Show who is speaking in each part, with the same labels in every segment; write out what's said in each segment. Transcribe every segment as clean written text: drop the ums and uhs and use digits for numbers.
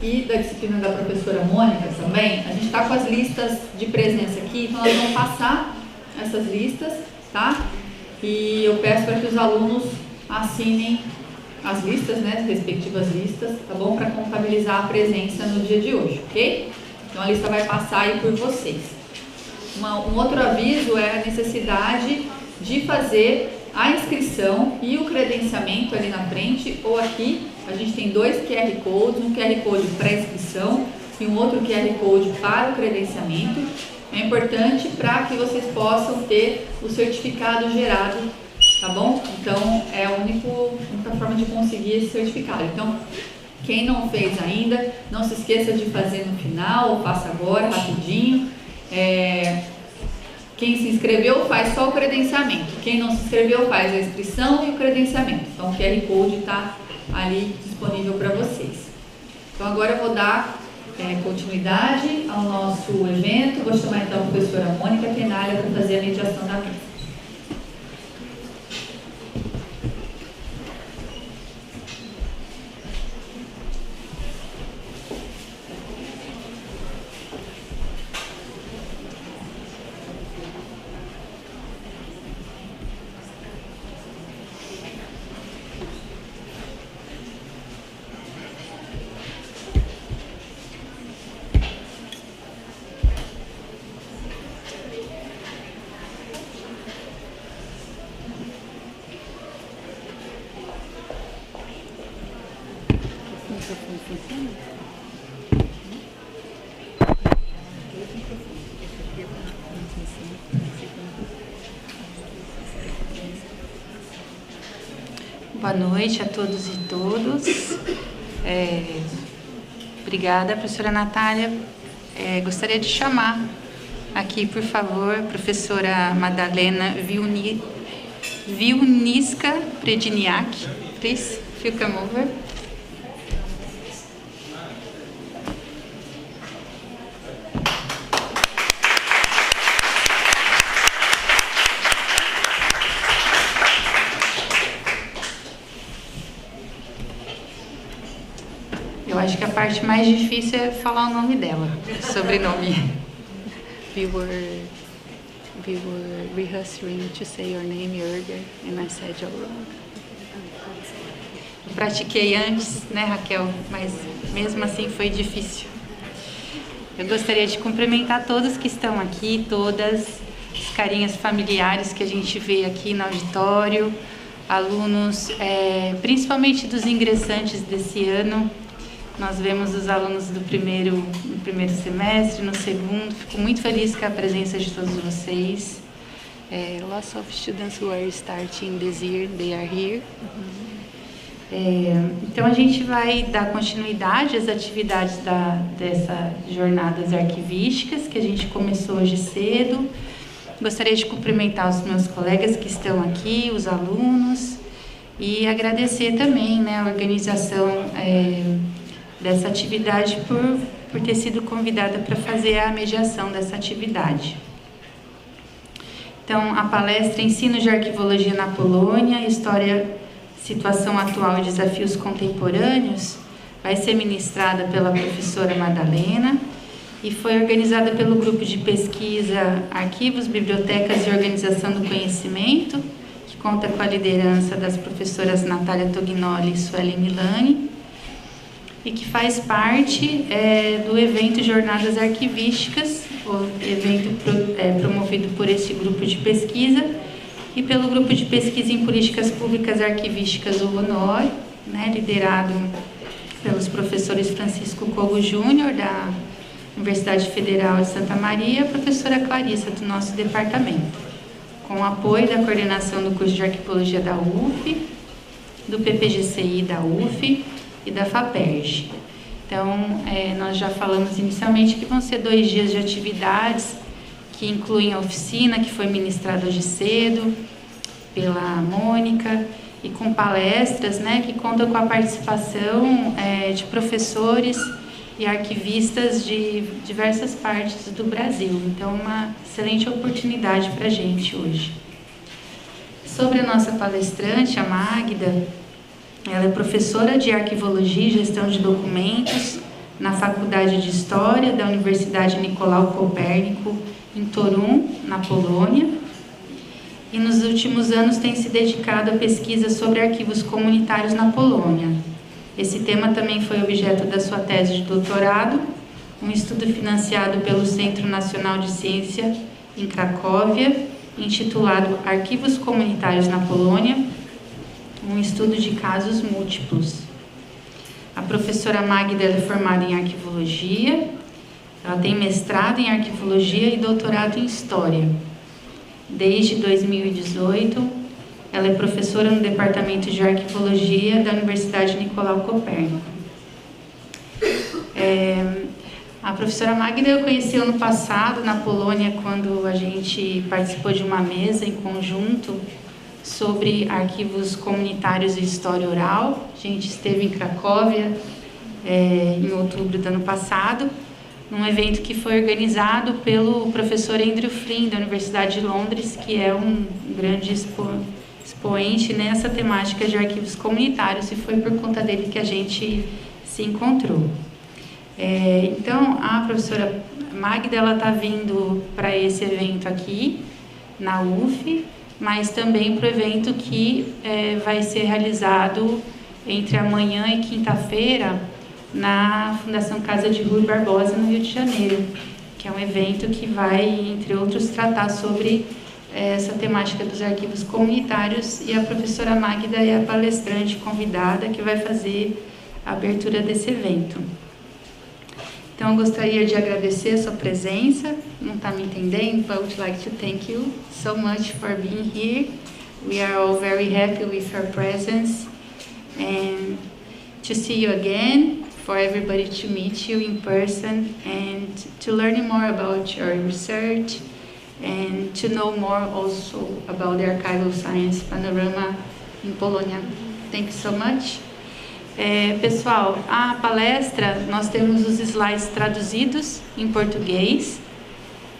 Speaker 1: E da disciplina da professora Mônica também, a gente está com as listas de presença aqui, então nós vamos passar essas listas, tá? E eu peço para que os alunos assinem as listas, né, as respectivas listas, tá bom? Para contabilizar a presença no dia de hoje, ok? Então a lista vai passar aí por vocês. Um outro aviso é a necessidade de fazer a inscrição e o credenciamento ali na frente ou aqui. A gente tem dois QR Codes, um QR Code para inscrição e um outro QR Code para o credenciamento. É importante para que vocês possam ter o certificado gerado, tá bom? Então é a única forma de conseguir esse certificado. Então, quem não fez ainda, não se esqueça de fazer no final, ou faça agora, rapidinho. Quem se inscreveu faz só o credenciamento. Quem não se inscreveu faz a inscrição e o credenciamento. Então o QR Code está ali disponível para vocês. Então agora eu vou dar continuidade ao nosso evento. Vou chamar então a professora Mônica Tenalha para fazer a mediação da mesa.
Speaker 2: Boa noite a todos e todas. Obrigada, professora Natália. Gostaria de chamar aqui, por favor, a professora Madalena Vilniska Prediniak. Please, if you come over. Eu acho que a parte mais difícil é falar o nome dela, sobrenome.
Speaker 3: We were rehearsing to say your name earlier, and I said you're wrong.
Speaker 2: Eu pratiquei antes, né, Raquel? Mas mesmo assim foi difícil. Eu gostaria de cumprimentar todos que estão aqui, todas as carinhas familiares que a gente vê aqui no auditório, alunos, principalmente dos ingressantes desse ano. Nós vemos os alunos no primeiro semestre, no segundo. Fico muito feliz com a presença de todos vocês.
Speaker 3: Lots of students who are starting this year, they are here.
Speaker 2: Então a gente vai dar continuidade às atividades dessa jornadas arquivísticas que a gente começou hoje cedo. Gostaria de cumprimentar os meus colegas que estão aqui, os alunos, e agradecer também, né, a organização dessa atividade por ter sido convidada para fazer a mediação dessa atividade. Então, a palestra Ensino de Arquivologia na Polônia, História, Situação Atual e Desafios Contemporâneos, vai ser ministrada pela professora Madalena e foi organizada pelo grupo de pesquisa Arquivos, Bibliotecas e Organização do Conhecimento, que conta com a liderança das professoras Natália Tognoli e Sueli Milani, e que faz parte do evento Jornadas Arquivísticas, o evento promovido por esse grupo de pesquisa e pelo grupo de pesquisa em políticas públicas arquivísticas, o Honor, né, liderado pelos professores Francisco Cogo Júnior, da Universidade Federal de Santa Maria, e a professora Clarissa, do nosso departamento, com o apoio da coordenação do curso de Arquivologia da UF, do PPGCI da UF, e da FAPERJ. Então, nós já falamos inicialmente que vão ser 2 dias de atividades que incluem a oficina que foi ministrada hoje cedo pela Mônica e com palestras, né, que contam com a participação de professores e arquivistas de diversas partes do Brasil. Então, uma excelente oportunidade para a gente hoje. Sobre a nossa palestrante, a Magda, ela é professora de Arquivologia e Gestão de Documentos na Faculdade de História da Universidade Nicolau Copérnico, em Torum, na Polônia. E nos últimos anos tem se dedicado à pesquisa sobre arquivos comunitários na Polônia. Esse tema também foi objeto da sua tese de doutorado, um estudo financiado pelo Centro Nacional de Ciência em Cracóvia, intitulado Arquivos Comunitários na Polônia, um estudo de casos múltiplos. A professora Magda é formada em Arquivologia, ela tem mestrado em Arquivologia e doutorado em História. Desde 2018, ela é professora no Departamento de Arquivologia da Universidade Nicolau Copérnico. A professora Magda eu conheci ano passado na Polônia, quando a gente participou de uma mesa em conjunto sobre arquivos comunitários e história oral. A gente esteve em Cracóvia em outubro do ano passado, num evento que foi organizado pelo professor Andrew Flynn, da Universidade de Londres, que é um grande expoente nessa temática de arquivos comunitários, e foi por conta dele que a gente se encontrou. Então, a professora Magda está vindo para esse evento aqui, na UF, mas também para o evento que vai ser realizado entre amanhã e quinta-feira na Fundação Casa de Rui Barbosa, no Rio de Janeiro, que é um evento que vai, entre outros, tratar sobre essa temática dos arquivos comunitários, e a professora Magda é a palestrante convidada que vai fazer a abertura desse evento. Então, eu gostaria de agradecer a sua presença. Não está me entendendo, but I would like to thank you so much for being here. We are all very happy with your presence and to see you again, for everybody to meet you in person and to learn more about your research and to know more also about the archival science panorama in Polônia. Thank you so much. Pessoal, a palestra, nós temos os slides traduzidos em português,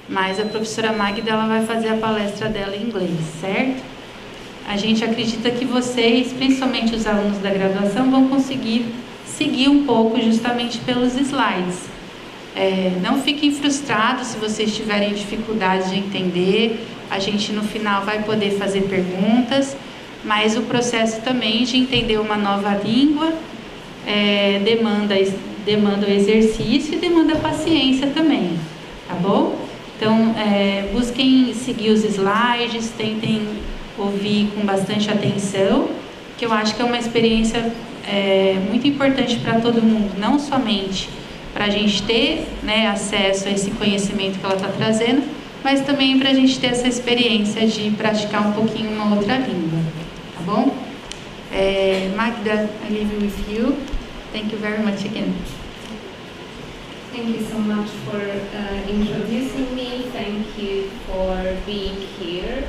Speaker 2: mas a professora Magda ela vai fazer a palestra dela em inglês, certo? A gente acredita que vocês, principalmente os alunos da graduação, vão conseguir seguir um pouco justamente pelos slides. Não fiquem frustrados se vocês tiverem dificuldade de entender, a gente no final vai poder fazer perguntas, mas o processo também de entender uma nova língua demanda o exercício e demanda paciência também, tá bom? Então, busquem seguir os slides, tentem ouvir com bastante atenção, que eu acho que é uma experiência muito importante para todo mundo, não somente para a gente ter, né, acesso a esse conhecimento que ela está trazendo, mas também para a gente ter essa experiência de praticar um pouquinho uma outra língua, tá bom? Magda, I leave it with you. Thank you very much again.
Speaker 4: Thank you so much for introducing me. Thank you for being here.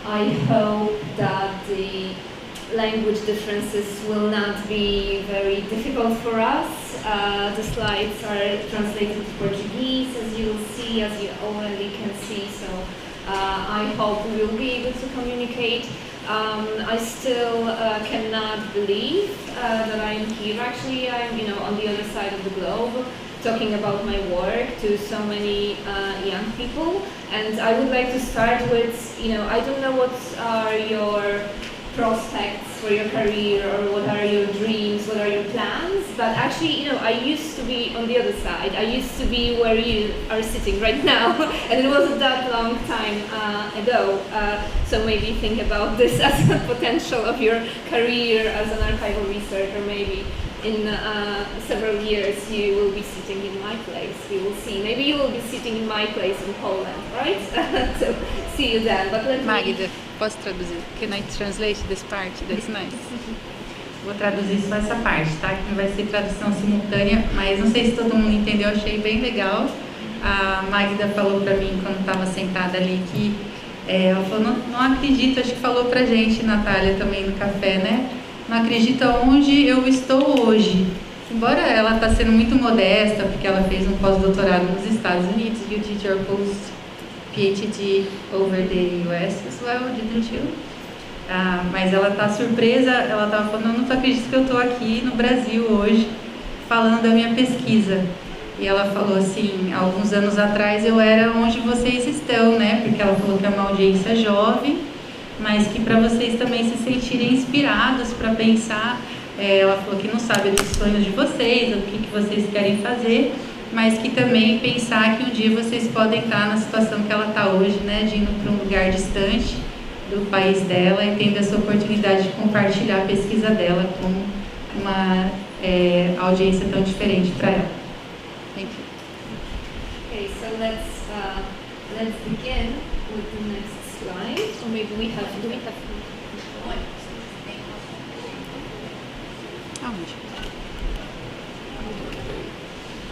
Speaker 4: I hope that the language differences will not be very difficult for us. The slides are translated to Portuguese, as you will see, as you already can see. So I hope we will be able to communicate. I still cannot believe that I'm here. Actually, I'm on the other side of the globe, talking about my work to so many young people. And I would like to start with, I don't know what are your prospects for your career, or what are your dreams, what are your plans, but actually, I used to be on the other side. I used to be where you are sitting right now, and it wasn't that long time ago. So maybe think about this as a potential of your career as an archival researcher. Maybe in several years you will be sitting in my place. We will see. Maybe you will be sitting in my place in Poland, right? So see you then. But let
Speaker 3: Magda, posso traduzir? Can I translate this part? That's nice.
Speaker 2: Vou traduzir só essa parte, tá? Que não vai ser tradução simultânea, mas não sei se todo mundo entendeu, achei bem legal. A Magda falou pra mim quando estava sentada ali que ela falou, não acredito, acho que falou pra gente, Natália, também no café, né? Não acredita onde eu estou hoje. Embora ela está sendo muito modesta, porque ela fez um pós-doutorado nos Estados Unidos, you did your post-PhD over the US as well, didn't you? Mas ela está surpresa, ela estava falando, eu não acredito que eu estou aqui no Brasil hoje falando da minha pesquisa. E ela falou assim, alguns anos atrás eu era onde vocês estão, né? Porque ela falou que é uma audiência jovem, mas que para vocês também se sentirem inspirados para pensar, ela falou que não sabe dos sonhos de vocês, o que vocês querem fazer, mas que também pensar que um dia vocês podem estar na situação que ela está hoje, né? De ir para um lugar distante do país dela e tendo essa oportunidade de compartilhar a pesquisa dela com uma audiência tão diferente para ela. Thank you.
Speaker 4: Okay, so let's begin with the next slide. Or maybe do we have?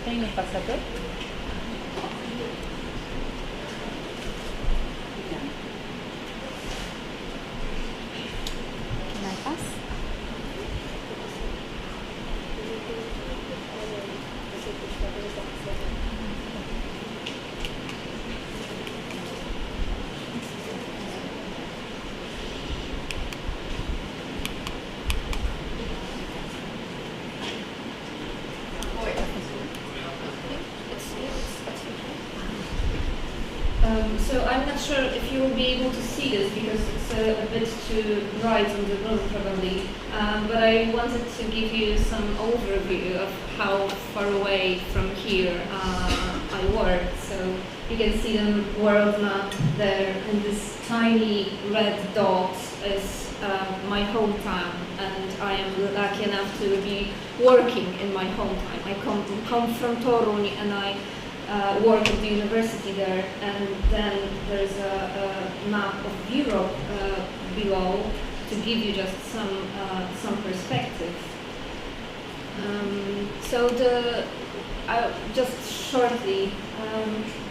Speaker 2: Tem no passador?
Speaker 3: Can I pass?
Speaker 4: So I'm not sure if you will be able to see this because it's a bit too bright on the room probably, but I wanted to give you some overview of how far away from here I work. So you can see the world map there, and this tiny red dot is my hometown, and I am lucky enough to be working in my hometown. I come from Toruń, and I work at the university there, and then there's a map of Europe below to give you just some perspective. So just shortly,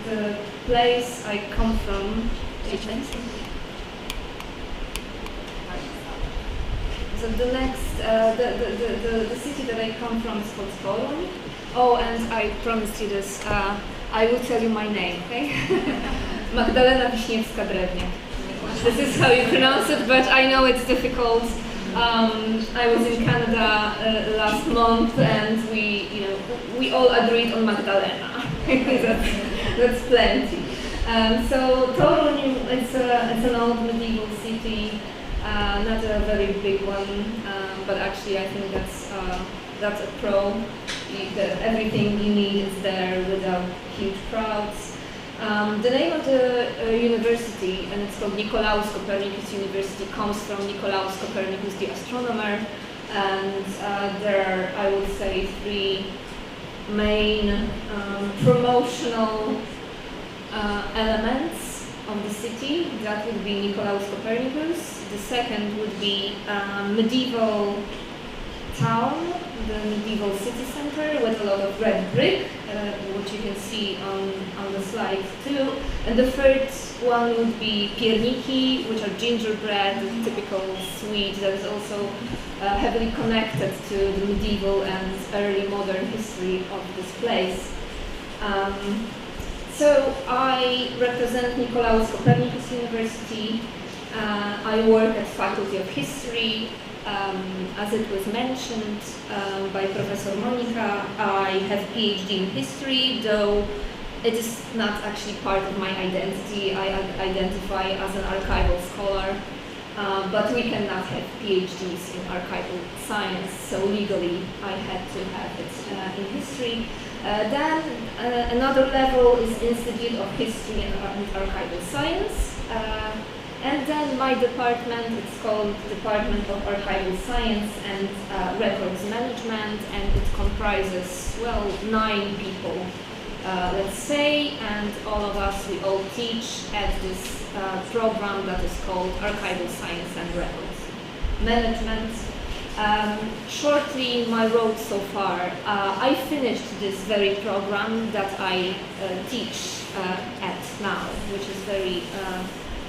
Speaker 4: the place I come from. So the next, the city that I come from is called Poland. Oh, and I promised you this. I will tell you my name, okay? Magdalena Wiśniewska-Drewniak. This is how you pronounce it, but I know it's difficult. I was in Canada last month, and we all agreed on Magdalena. that's plenty. So Toruń, it's an old medieval city, not a very big one, but actually I think that's a pro. Everything you need is there without huge crowds. The name of the university, and it's called Nicolaus Copernicus University, comes from Nicolaus Copernicus, the astronomer, and there are, I would say, three main promotional elements of the city. That would be Nicolaus Copernicus. The second would be medieval town, the medieval city center with a lot of red brick, which you can see on the slide too. And the third one would be pierniki, which are gingerbread, the typical sweet that is also heavily connected to the medieval and early modern history of this place. So I represent Nicolaus Copernicus University. I work at Faculty of History. As it was mentioned by Professor Monika, I have PhD in history, though it is not actually part of my identity. I identify as an archival scholar, but we cannot have PhDs in archival science, so legally I had to have it in history. Then another level is Institute of History and Archival Science. And then my department, it's called Department of Archival Science and Records Management, and it comprises, 9 people, let's say, and all of us, we all teach at this program that is called Archival Science and Records Management. Shortly, my road so far, I finished this very program that I teach at now, which is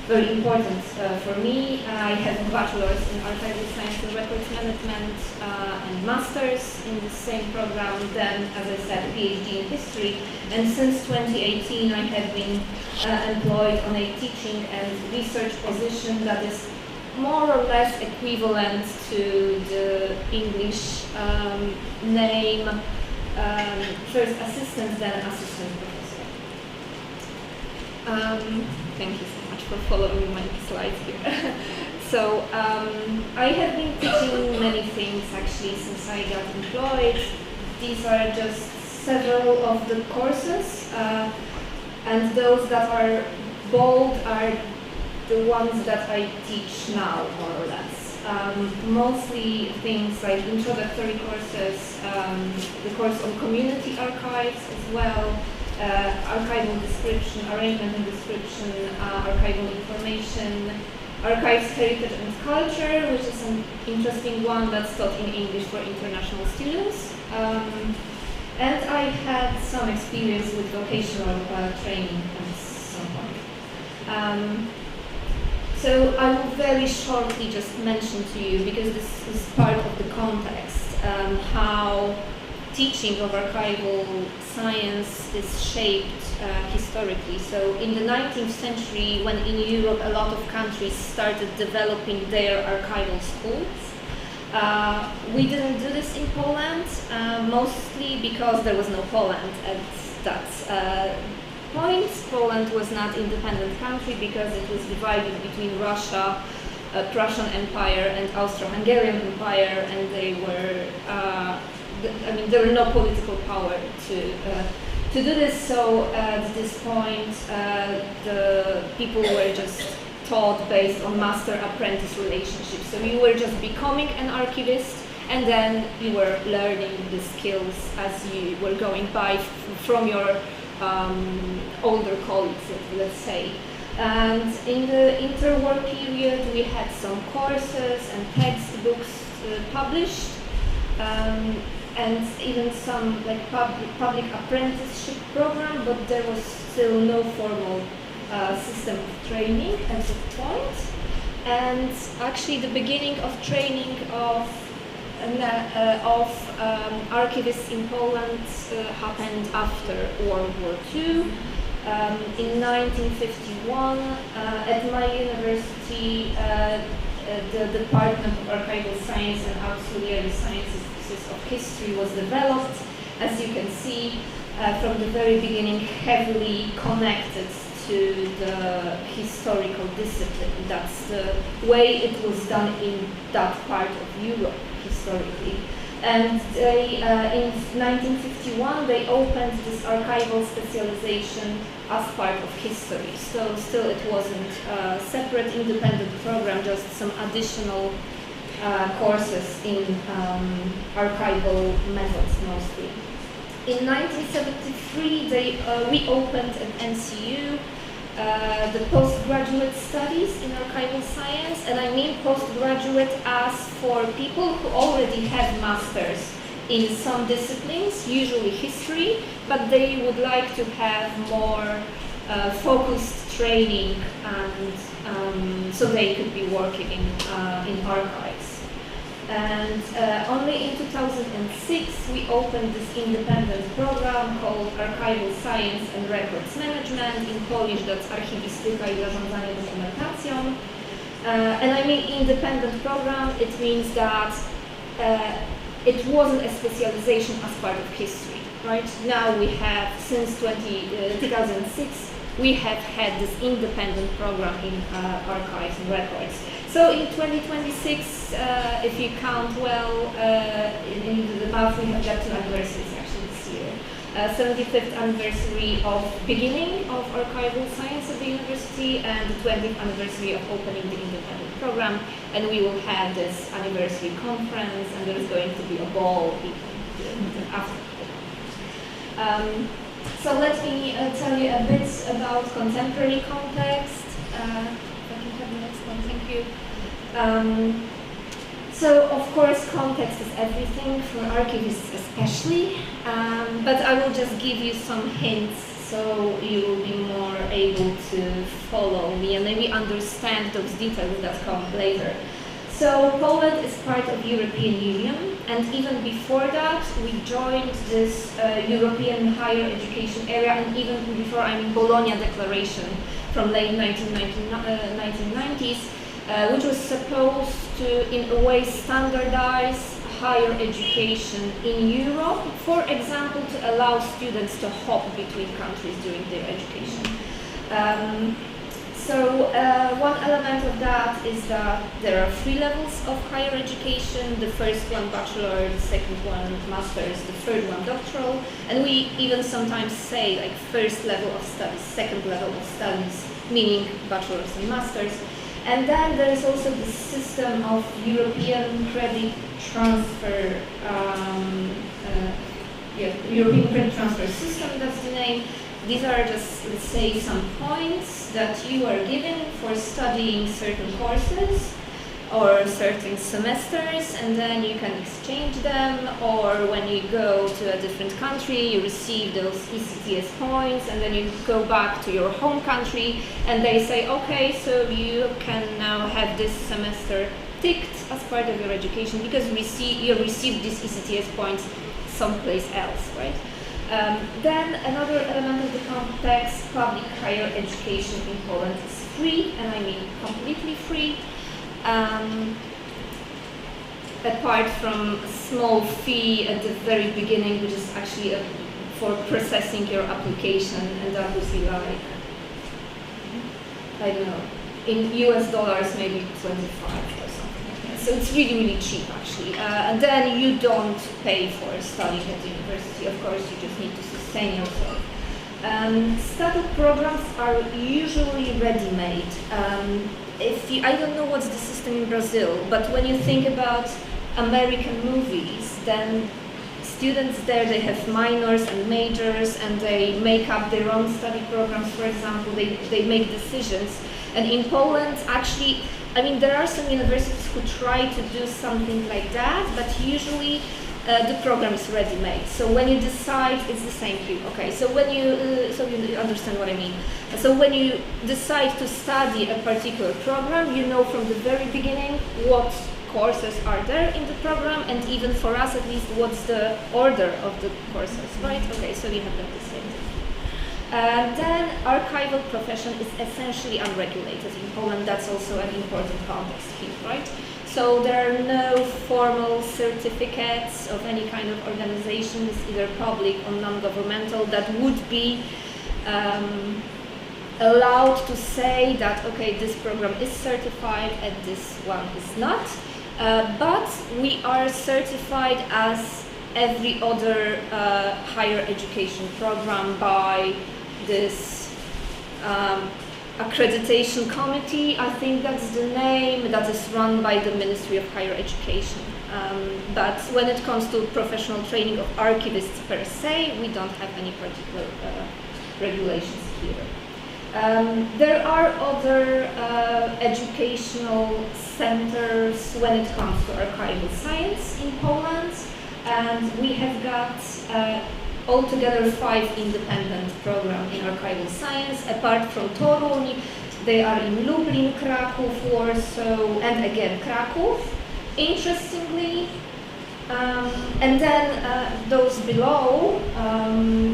Speaker 4: very important for me. I have a bachelor's in archival science and records management and master's in the same program, then, as I said, PhD in history, and since 2018 I have been employed on a teaching and research position that is more or less equivalent to the English name first assistant, then assistant professor. Thank you so much for following my slides here. So I have been teaching many things actually since I got employed. These are just several of the courses, and those that are bold are the ones that I teach now, more or less. Mostly things like introductory courses, the course on community archives as well, archival description, arrangement and description, archival information, archives, heritage and culture, which is an interesting one that's taught in English for international students. And I had some experience with vocational training at some point. So I will very shortly just mention to you, because this is part of the context, how teaching of archival science is shaped historically. So in the 19th century, when in Europe a lot of countries started developing their archival schools, we didn't do this in Poland, mostly because there was no Poland at that point. Poland was not an independent country because it was divided between Russia, Prussian Empire and Austro-Hungarian Empire, and they were, there were no political power to do this. So at this point, the people were just taught based on master-apprentice relationships. So you were just becoming an archivist, and then you were learning the skills as you were going by from your older colleagues, let's say. And in the interwar period, we had some courses and textbooks published, and even some like public apprenticeship program, but there was still no formal system of training at that point. And actually the beginning of training of archivists in Poland happened after World War II. In 1951, at my university, the Department of Archival Science and Auxiliary Sciences of History was developed. As you can see, from the very beginning, heavily connected to the historical discipline. That's the way it was done in that part of Europe historically. And they, in 1951, they opened this archival specialization as part of history. So still it wasn't a separate independent program, just some additional courses in archival methods mostly. In 1973, we opened at NCU the postgraduate studies in archival science, and I mean postgraduate as for people who already have masters in some disciplines, usually history, but they would like to have more focused training, and so they could be working in archives. And only in 2006 we opened this independent program called Archival Science and Records Management. In Polish that's Archiwistyka i Zarządzanie Dokumentacją. And I mean independent program, it means that it wasn't a specialization as part of history, right? Now we have, since 2006, we have had this independent program in archives and records. So in 2026, if you count well, in the month we have got 2 anniversaries actually this year. 75th anniversary of beginning of archival science at the university, and the 20th anniversary of opening the independent program. And we will have this anniversary conference, and there is going to be a ball after. So let me tell you a bit about contemporary context. If I can have the next one, thank you. So of course context is everything, for archivists especially, but I will just give you some hints so you will be more able to follow me and maybe understand those details that come later. So Poland is part of European Union, and even before that we joined this European higher education area, and even before, Bologna Declaration from late 1990s. which was supposed to, in a way, standardize higher education in Europe, for example, to allow students to hop between countries during their education. One element of that is that there are 3 levels of higher education. The first one bachelor, the second one master's, the third one doctoral, and we even sometimes say like first level of studies, second level of studies, meaning bachelor's and master's. And then there is also the system of European credit transfer, European credit transfer system, that's the name. These are just, let's say, some points that you are given for studying certain courses or certain semesters, and then you can exchange them, or when you go to a different country, you receive those ECTS points, and then you go back to your home country, and they say, okay, so you can now have this semester ticked as part of your education because you received these ECTS points someplace else, right? Then another element of the context, public higher education in Poland is free, and I mean completely free. Apart from a small fee at the very beginning, which is actually for processing your application, and that would be like, I don't know, in US dollars maybe 25 or something like that. So it's really, really cheap actually. And then you don't pay for studying at the university, of course, you just need to sustain yourself. Study programs are usually ready-made. I don't know what's the system in Brazil, but when you think about American movies, then students there, they have minors and majors, and they make up their own study programs, for example, they make decisions. And in Poland, actually, I mean, there are some universities who try to do something like that, but usually the program is ready-made. So when you decide, it's the same here. Okay, so when so you understand what I mean. So when you decide to study a particular program, you know from the very beginning what courses are there in the program, and even for us at least, what's the order of the courses, right? Okay, so you have the same thing. Then archival profession is essentially unregulated in Poland. That's also an important context here, right? So there are no formal certificates of any kind of organizations, either public or non-governmental, that would be allowed to say that, okay, this program is certified and this one is not. But we are certified as every other higher education program by this accreditation committee, I think that's the name, that is run by the Ministry of Higher Education. But when it comes to professional training of archivists per se, we don't have any particular regulations here. There are other educational centers when it comes to archival science in Poland, and we have got altogether 5 independent programs in archival science. Apart from Toruń, they are in Lublin, Kraków, Warsaw, and again Kraków, interestingly. And then those below,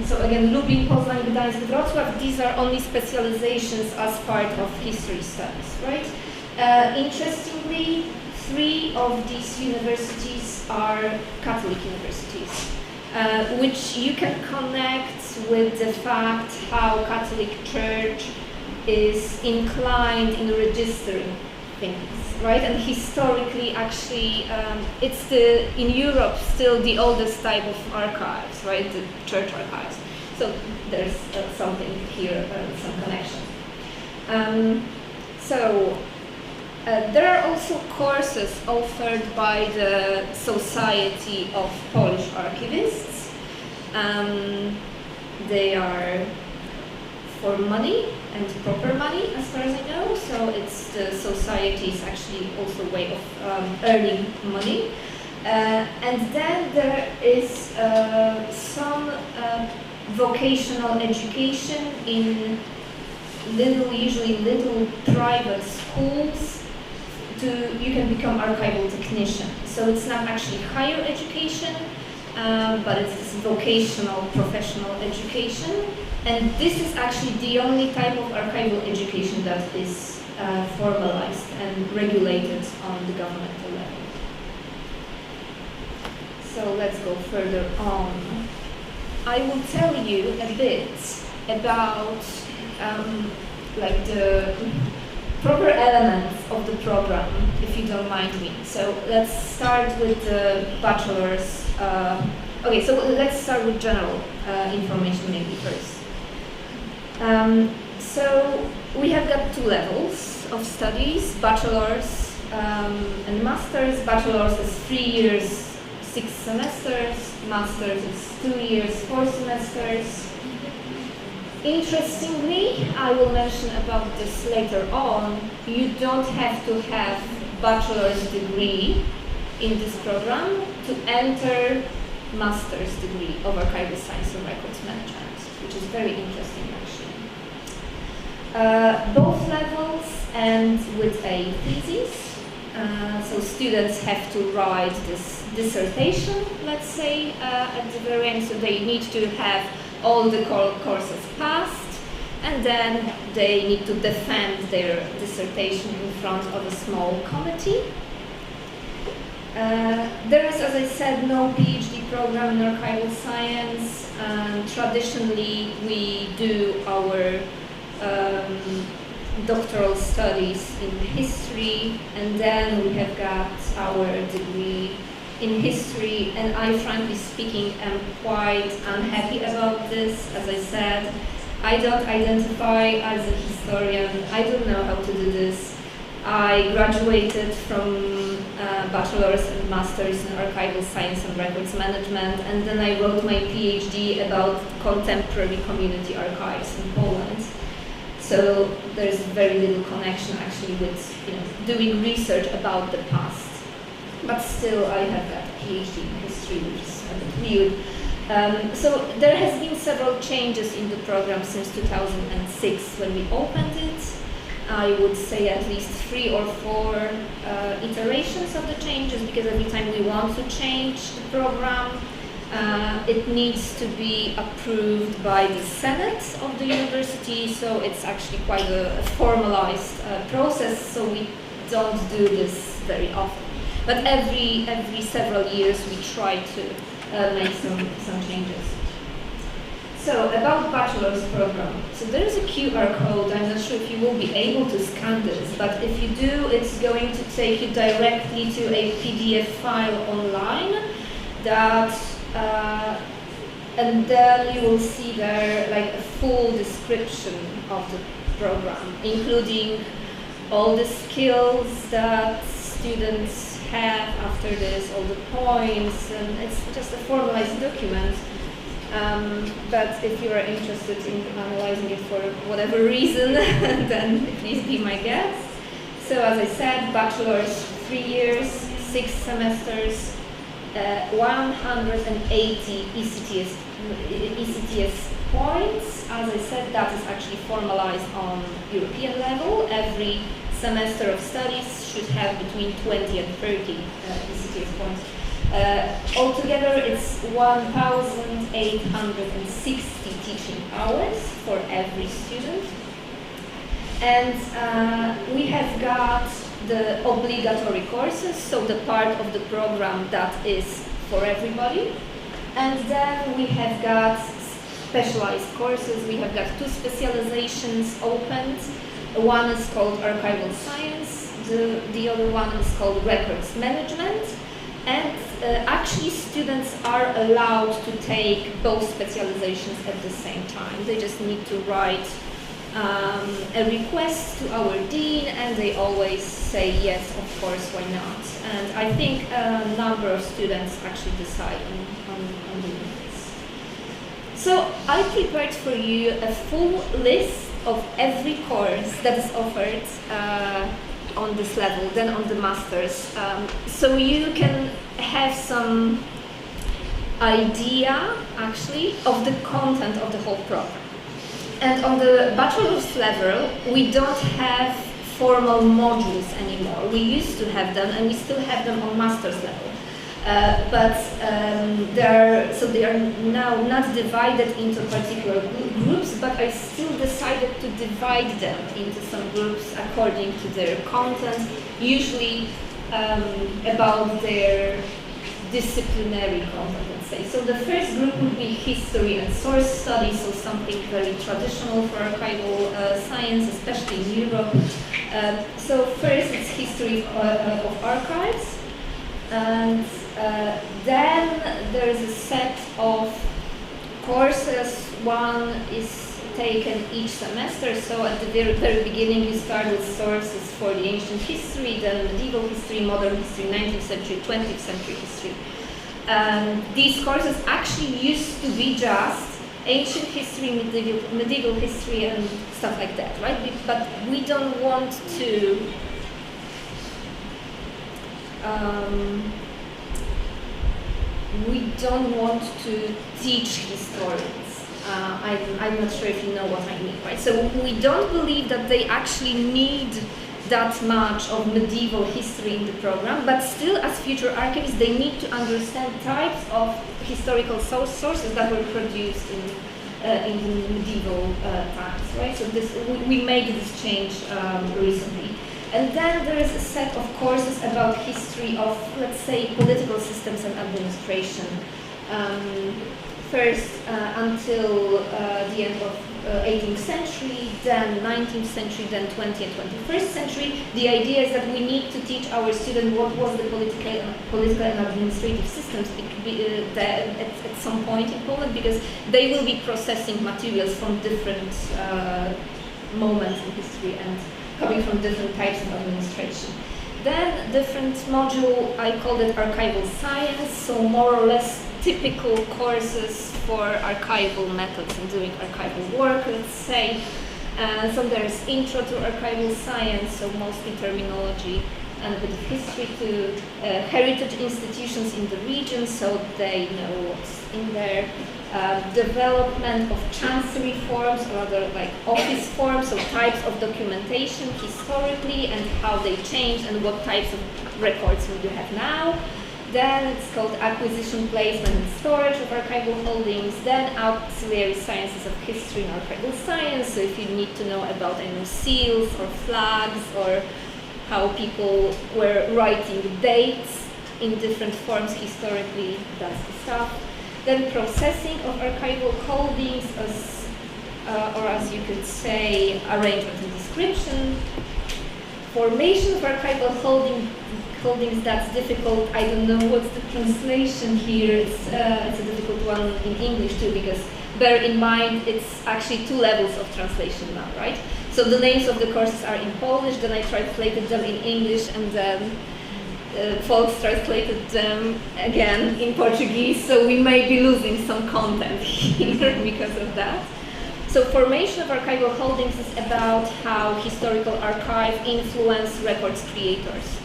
Speaker 4: so again Lublin, Poznań, Gdańsk, Wrocław, these are only specializations as part of history studies, right? Interestingly, 3 of these universities are Catholic universities, which you can connect with the fact how Catholic Church is inclined in registering things, right? And historically, actually, it's in Europe still the oldest type of archives, right? The church archives. So there's something here, some connection. There are also courses offered by the Society of Polish Archivists. They are for money and proper money, as far as I know. So the society is actually also a way of earning money. And then there is some vocational education in usually little private schools. You can become archival technician. So it's not actually higher education, but it's this vocational, professional education. And this is actually the only type of archival education that is formalized and regulated on the governmental level. So let's go further on. I will tell you a bit about like the proper elements of the program, if you don't mind me. So let's start with the bachelor's. Okay, so let's start with general information maybe first. So we have got 2 levels of studies, bachelor's and master's. Bachelor's is 3 years, 6 semesters. Master's is 2 years, 4 semesters. Interestingly, I will mention about this later on, you don't have to have bachelor's degree in this program to enter master's degree of archival science and records management, which is very interesting actually. Both levels end with a thesis, so students have to write this dissertation, let's say, at the very end, so they need to have all the courses passed, and then they need to defend their dissertation in front of a small committee. There is, as I said, no PhD program in archival science. Traditionally, we do our doctoral studies in history, and then we have got our degree in history, and I, frankly speaking, am quite unhappy about this. As I said, I don't identify as a historian. I don't know how to do this. I graduated from bachelor's and master's in archival science and records management, and then I wrote my PhD about contemporary community archives in Poland. So there's very little connection actually with doing research about the past. But still, I have got a PhD in history, which is a bit weird. So there has been several changes in the program since 2006 when we opened it. I would say at least 3 or 4 iterations of the changes, because every time we want to change the program, it needs to be approved by the Senate of the university, so it's actually quite a formalized process, so we don't do this very often. But every several years we try to make some changes. So about bachelor's program. So there is a QR code. I'm not sure if you will be able to scan this, but if you do, it's going to take you directly to a PDF file online that, and then you will see there like a full description of the program, including all the skills that students have after this, all the points, and it's just a formalized document. But if you are interested in analyzing it for whatever reason, then please be my guest. So as I said, bachelor's 3 years, 6 semesters, 180 ECTS points. As I said, that is actually formalized on European level. Every semester of studies should have between 20 and 30 ECTS points. Altogether, it's 1,860 teaching hours for every student. And we have got the obligatory courses, so the part of the program that is for everybody. And then we have got specialized courses. We have got 2 specializations opened. One is called Archival Science, the other one is called Records Management. And actually students are allowed to take both specializations at the same time. They just need to write a request to our dean, and they always say yes, of course, why not. And I think a number of students actually decide on doing this. So I prepared for you a full list of every course that is offered on this level, then on the master's, so you can have some idea actually of the content of the whole program. And on the bachelor's level, we don't have formal modules anymore. We used to have them, and we still have them on master's level. They are now not divided into particular groups, but I still decided to divide them into some groups according to their content, usually about their disciplinary content, let's say. So the first group would be history and source studies, so something very traditional for archival science, especially in Europe. So first it's history of archives, and then there is a set of courses. One is taken each semester, so at the very beginning you start with sources for the ancient history, then medieval history, modern history, 19th century, 20th century history. These courses actually used to be just ancient history, medieval history and stuff like that, right? But we don't want to teach historians. I'm not sure if you know what I mean, right? So we don't believe that they actually need that much of medieval history in the program, but still as future archivists they need to understand types of historical sources that were produced in the medieval times, right? So we made this change recently. And then there is a set of courses about history of, let's say, political systems and administration. First until the end of 18th century, then 19th century, then 20th and 21st century. The idea is that we need to teach our students what was the political and administrative systems at some point in Poland, because they will be processing materials from different moments in history and coming from different types of administration. Then different module, I called it archival science, so more or less typical courses for archival methods and doing archival work, let's say. So there's intro to archival science, so mostly terminology and a bit of history to heritage institutions in the region, so they know what's in there. Development of chancery forms, or other like office forms, so types of documentation historically and how they change and what types of records we do have now. Then it's called acquisition, placement and storage of archival holdings. Then auxiliary sciences of history and archival science, so if you need to know about seals or flags or how people were writing dates in different forms historically, that's the stuff. Then processing of archival holdings, or as you could say, arrangement and description. Formation of archival holdings, that's difficult. I don't know what's the translation here. It's a difficult one in English too, because bear in mind it's actually 2 levels of translation now, right? So the names of the courses are in Polish, then I translated them in English, and then folks translated them again in Portuguese, so we may be losing some content here because of that. So formation of archival holdings is about how historical archive influence records creators.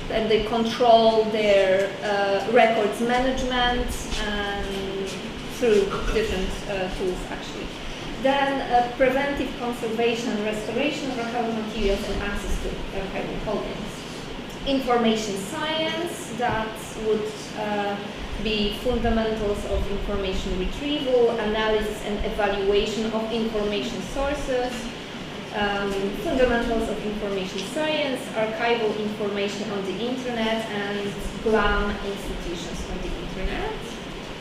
Speaker 4: And they control their records management through different tools actually. Then preventive conservation and restoration of archival materials and access to archival holdings. Information science, that would be fundamentals of information retrieval, analysis and evaluation of information sources, fundamentals of information science, archival information on the internet, and GLAM institutions on the internet.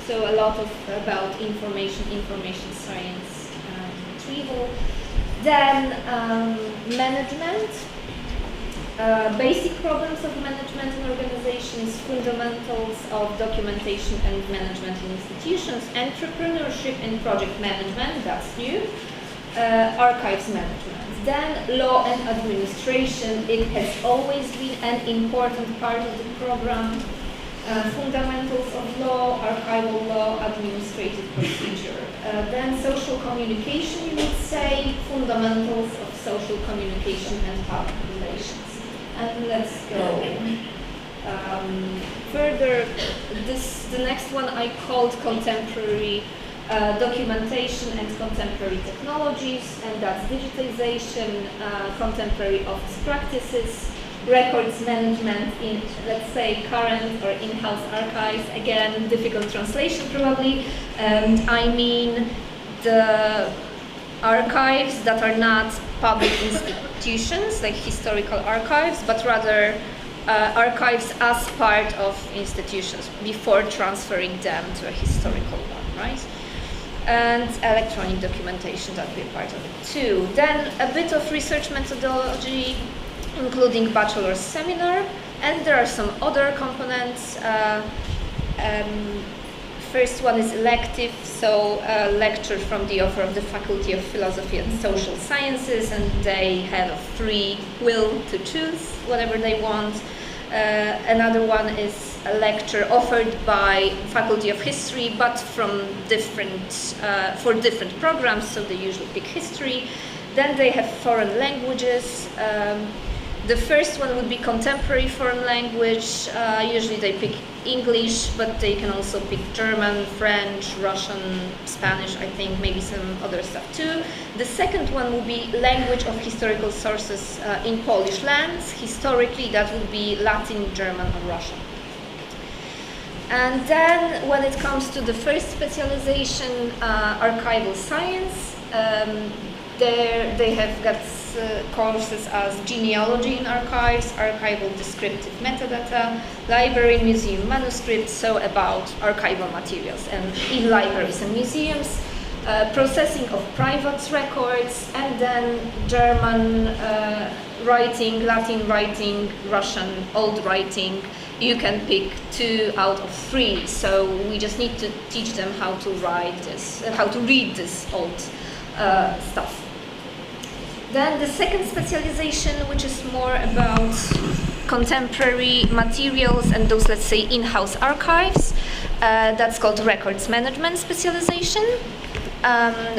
Speaker 4: So a lot about information science retrieval. Then management. Basic problems of management and organizations, fundamentals of documentation and management in institutions, entrepreneurship and project management, that's new, archives management. Then law and administration, it has always been an important part of the program. Fundamentals of law, archival law, administrative procedure. Then social communication, you would say, fundamentals of social communication and public relations. And let's go further. The next one I called contemporary documentation and contemporary technologies, and that's digitization, contemporary office practices, records management in, let's say, current or in-house archives. Again, difficult translation probably. I mean the archives that are not public institutions, like historical archives, but rather archives as part of institutions before transferring them to a historical one, right? And electronic documentation, that will be part of it too. Then a bit of research methodology, including bachelor's seminar, and there are some other components. First one is elective, so a lecture from the author of the Faculty of Philosophy and Social Sciences, and they have a free will to choose whatever they want. Another one is a lecture offered by Faculty of History, but from for different programs, so they usually pick history. Then they have foreign languages. The first one would be contemporary foreign language. Usually they pick English, but they can also pick German, French, Russian, Spanish, I think, maybe some other stuff too. The second one would be language of historical sources in Polish lands. Historically, that would be Latin, German, or Russian. And then when it comes to the first specialization, archival science, there they have got courses as genealogy in archives, archival descriptive metadata, library, museum manuscripts, so about archival materials and in libraries and museums, processing of private records, and then German writing, Latin writing, Russian old writing. You can pick 2 out of 3, so we just need to teach them how to write this, how to read this old stuff. Then the second specialization, which is more about contemporary materials and those, let's say, in-house archives, that's called records management specialization.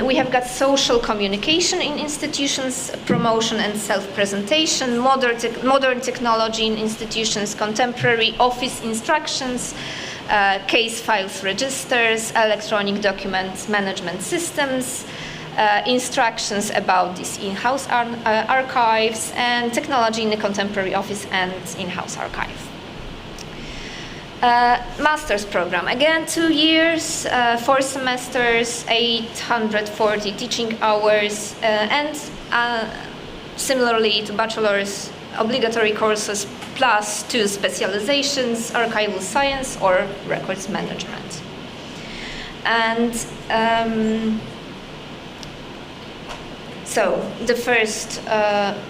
Speaker 4: We have got social communication in institutions, promotion and self-presentation, modern technology in institutions, contemporary office instructions, case files registers, electronic documents management systems, instructions about these in-house archives, and technology in the contemporary office and in-house archive. Master's program, again 2 years, 4 semesters, 840 teaching hours, and similarly to bachelor's, obligatory courses plus 2 specializations, archival science or records management. And so the first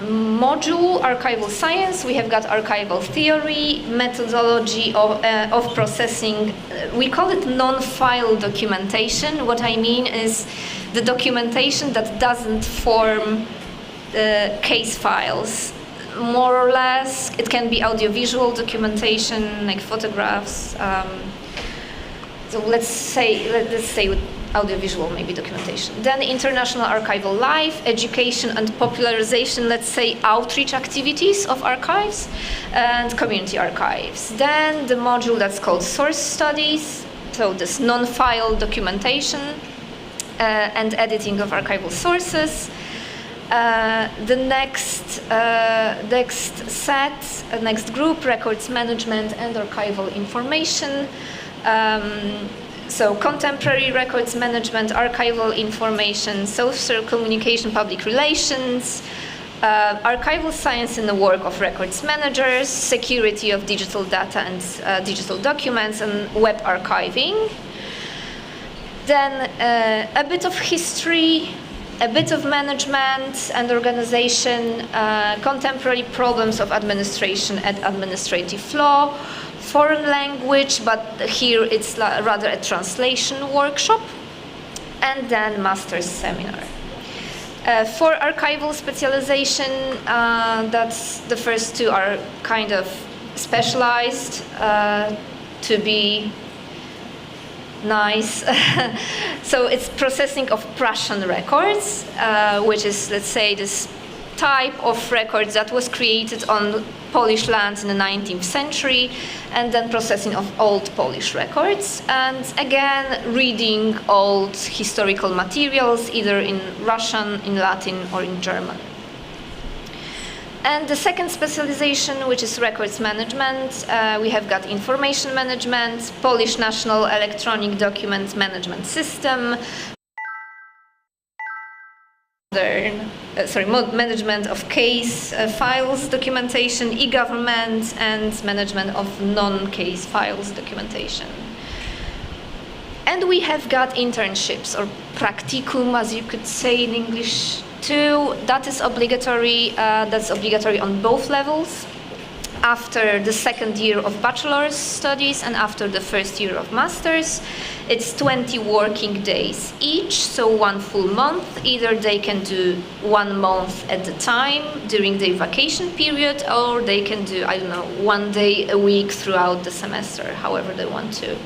Speaker 4: module, archival science, we have got archival theory, methodology of processing. We call it non-file documentation. What I mean is the documentation that doesn't form case files. More or less, it can be audiovisual documentation, like photographs. So let's say with audiovisual, maybe documentation. Then international archival life, education and popularization, let's say outreach activities of archives and community archives. Then the module that's called source studies, so this non-file documentation and editing of archival sources. The next group, records management and archival information. So contemporary records management, archival information, social communication, public relations, archival science in the work of records managers, security of digital data and digital documents, and web archiving. Then a bit of history, a bit of management and organization, contemporary problems of administration and administrative law, foreign language, but here it's rather a translation workshop, and then master's seminar. For archival specialization, that's the first 2 are kind of specialized to be nice. So it's processing of Prussian records, which is, let's say, this type of records that was created on Polish lands in the 19th century, and then processing of old Polish records, and again reading old historical materials either in Russian, in Latin or in German. And the second specialization, which is records management, we have got information management, Polish National Electronic Document Management System, management of case files documentation, e-government, and management of non-case files documentation. And we have got internships, or practicum, as you could say in English too. That is obligatory. That's obligatory on both levels. After the second year of bachelor's studies and after the first year of master's, it's 20 working days each, so 1 full month. Either they can do 1 month at a time during their vacation period, or they can do, I don't know, 1 day a week throughout the semester, however they want to.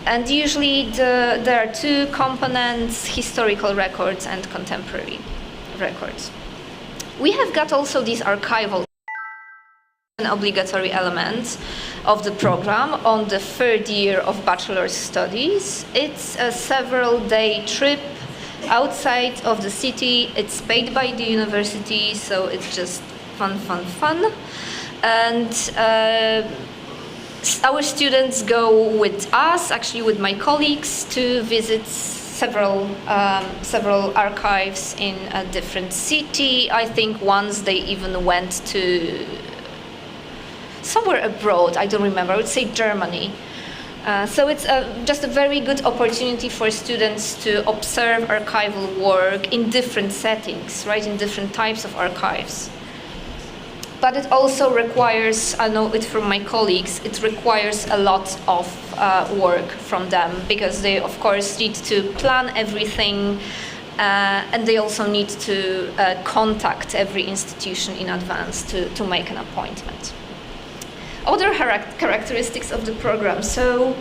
Speaker 4: And usually there are 2 components: historical records and contemporary records. We have got also these archival, an obligatory element of the program on the third year of bachelor's studies. It's a several-day trip outside of the city. It's paid by the university, so it's just fun. And our students go with us, actually with my colleagues, to visit several archives in a different city. I think once they even went to somewhere abroad, I don't remember, I would say Germany. So it's just a very good opportunity for students to observe archival work in different settings, right, in different types of archives. But it also requires, I know it from my colleagues, it requires a lot of work from them, because they of course need to plan everything, and they also need to contact every institution in advance to make an appointment. Other characteristics of the program. So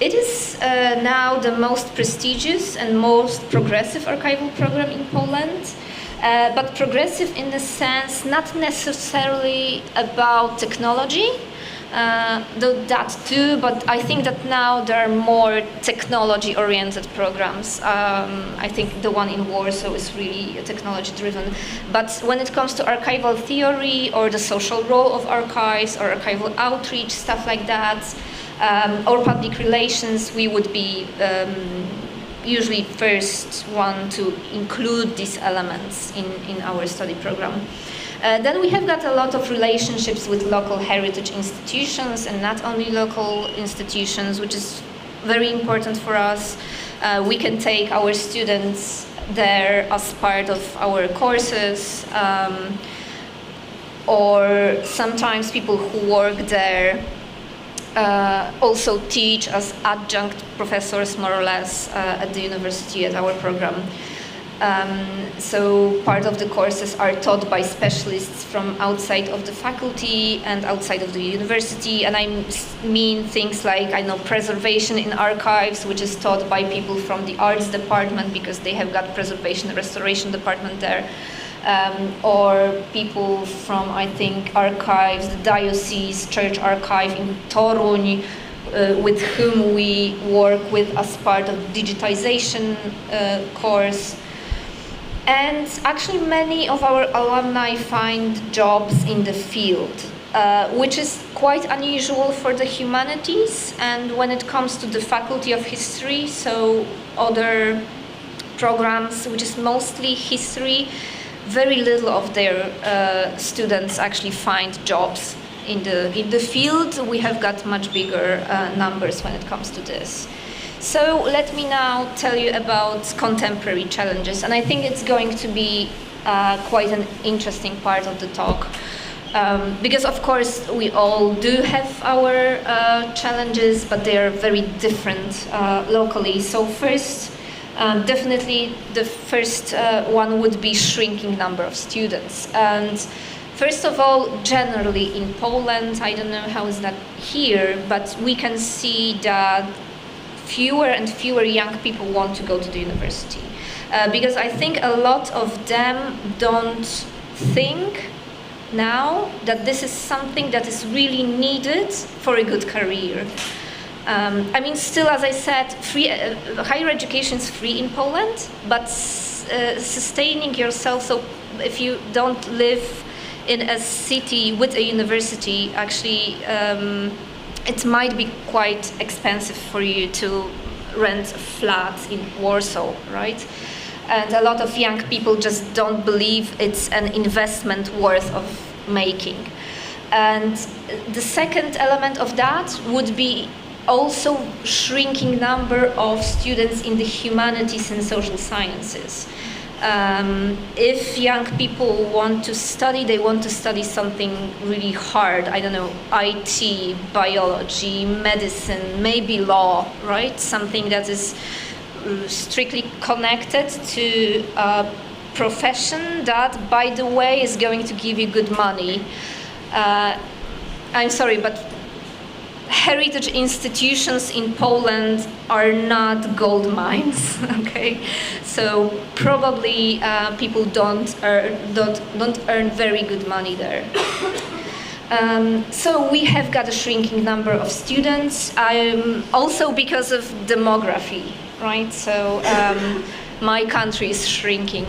Speaker 4: it is now the most prestigious and most progressive archival program in Poland. But progressive in the sense not necessarily about technology, though that too, but I think that now there are more technology-oriented programs. I think the one in Warsaw is really technology-driven. But when it comes to archival theory or the social role of archives or archival outreach, stuff like that, or public relations, we would be usually first one to include these elements in our study program. Then we have got a lot of relationships with local heritage institutions, and not only local institutions, which is very important for us. We can take our students there as part of our courses, or sometimes people who work there also teach as adjunct professors, more or less, at the university, at our program. So part of the courses are taught by specialists from outside of the faculty and outside of the university, and I mean things like, I know, preservation in archives, which is taught by people from the arts department, because they have got preservation and restoration department there. Or people from, I think, archives, the diocese church archive in Toruń, with whom we work with as part of digitization course. And actually many of our alumni find jobs in the field, which is quite unusual for the humanities. And when it comes to the Faculty of History, so other programs, which is mostly history, very little of their students actually find jobs in the field. We have got much bigger numbers when it comes to this. So let me now tell you about contemporary challenges, and I think it's going to be quite an interesting part of the talk, because of course we all do have our challenges, but they are very different locally. So first, definitely the first one would be shrinking number of students. And first of all, generally in Poland, I don't know how is that here, but we can see that fewer and fewer young people want to go to the university. Because I think a lot of them don't think now that this is something that is really needed for a good career. I mean, still, as I said, higher education is free in Poland, but sustaining yourself, so if you don't live in a city with a university, actually, it might be quite expensive for you to rent a flat in Warsaw, right? And a lot of young people just don't believe it's an investment worth of making. And the second element of that would be also shrinking number of students in the humanities and social sciences. If young people want to study, they want to study something really hard, I don't know, IT, biology, medicine, maybe law, right? Something that is strictly connected to a profession that, by the way, is going to give you good money. I'm sorry, but heritage institutions in Poland are not gold mines, okay? So probably people don't earn very good money there. So we have got a shrinking number of students, also because of demography, right? So my country is shrinking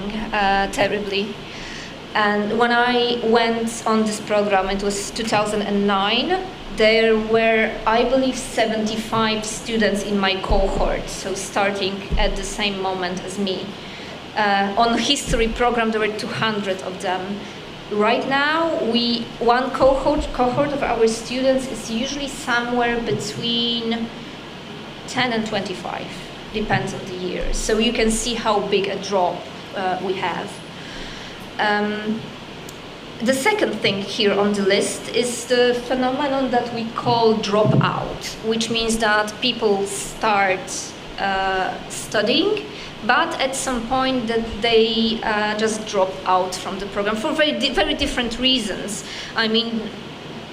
Speaker 4: terribly. And when I went on this program, it was 2009, there were, I believe, 75 students in my cohort, so starting at the same moment as me. On history program, there were 200 of them. Right now, one cohort of our students is usually somewhere between 10 and 25, depends on the year. So you can see how big a drop we have. The second thing here on the list is the phenomenon that we call dropout, which means that people start studying, but at some point that they just drop out from the program for very different reasons. I mean,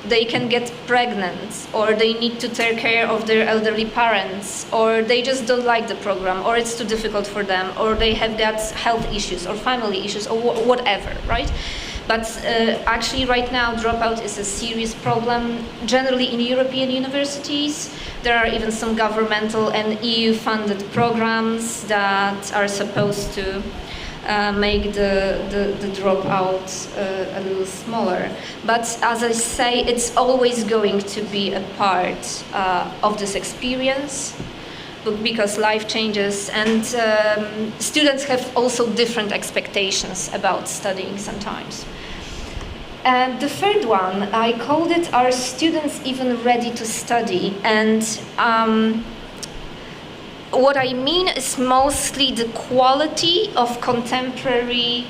Speaker 4: they can get pregnant, or they need to take care of their elderly parents, or they just don't like the program, or it's too difficult for them, or they have got health issues or family issues or whatever, right? But actually right now dropout is a serious problem generally in European universities. There are even some governmental and EU-funded programs that are supposed to make the dropout a little smaller. But as I say, it's always going to be a part of this experience, because life changes, and students have also different expectations about studying sometimes. And the third one, I called it "Are Students Even Ready to Study?" And what I mean is mostly the quality of contemporary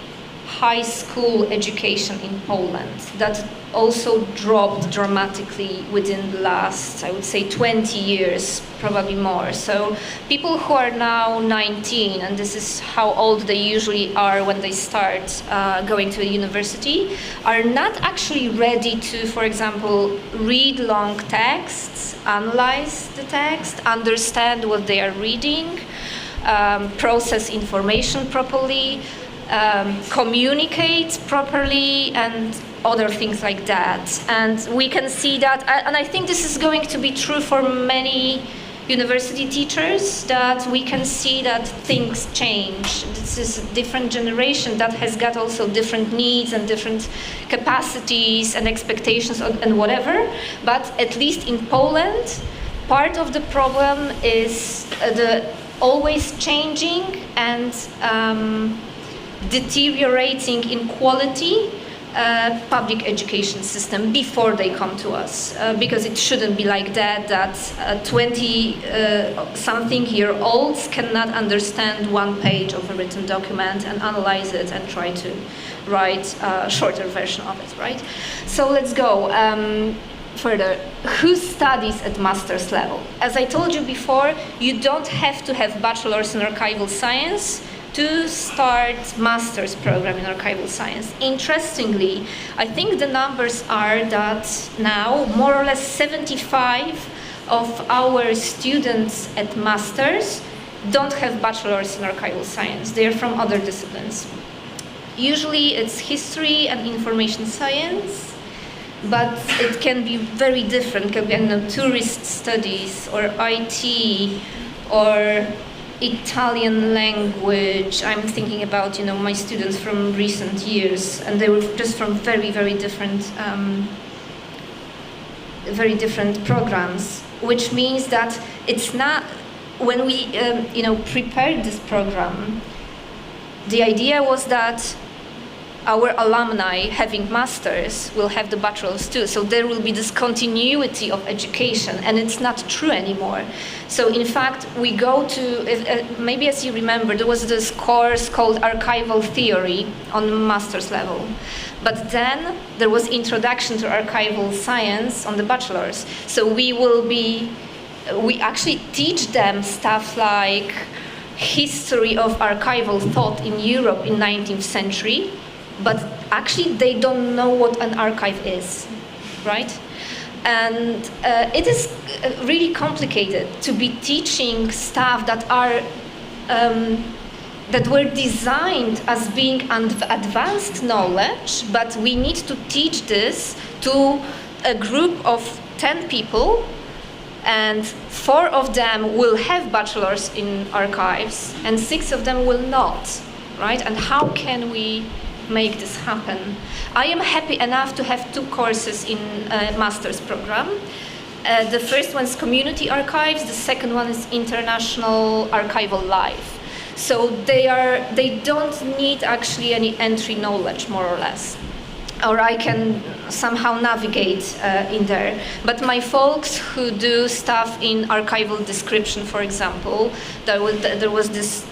Speaker 4: high school education in Poland that also dropped dramatically within the last, I would say, 20 years, probably more. So people who are now 19, and this is how old they usually are when they start going to a university, are not actually ready to, for example, read long texts, analyze the text, understand what they are reading, process information properly, communicate properly, and other things like that. And we can see that, and I think this is going to be true for many university teachers, that we can see that things change. This is a different generation that has got also different needs and different capacities and expectations and whatever. But at least in Poland, part of the problem is the always changing and deteriorating in quality public education system before they come to us, because it shouldn't be like that 20-something-year-olds cannot understand one page of a written document and analyze it and try to write a shorter version of it, right? So let's go further. Who studies at master's level? As I told you before, you don't have to have bachelor's in archival science to start master's program in archival science. Interestingly, I think the numbers are that now more or less 75 of our students at master's don't have bachelor's in archival science. They are from other disciplines. Usually it's history and information science, but it can be very different. It can be tourist studies or IT or
Speaker 5: Italian language. I'm thinking about, my students from recent years, and they were just from very, very different programs, which means that it's not, when we, prepared this program, the idea was that our alumni having masters will have the bachelors too. So there will be this continuity of education, and it's not true anymore. So in fact, we go to, maybe as you remember, there was this course called Archival Theory on master's level. But then there was Introduction to Archival Science on the bachelor's. So we actually teach them stuff like history of archival thought in Europe in 19th century, but actually they don't know what an archive is, right? And it is really complicated to be teaching stuff that are that were designed as being advanced knowledge, but we need to teach this to a group of 10 people, and 4 of them will have bachelors in archives and 6 of them will not, right? And how can we make this happen? I am happy enough to have 2 courses in a master's program. The first one is community archives, the second one is international archival life. So they don't need actually any entry knowledge, more or less. Or I can somehow navigate in there. But my folks who do stuff in archival description, for example, there was this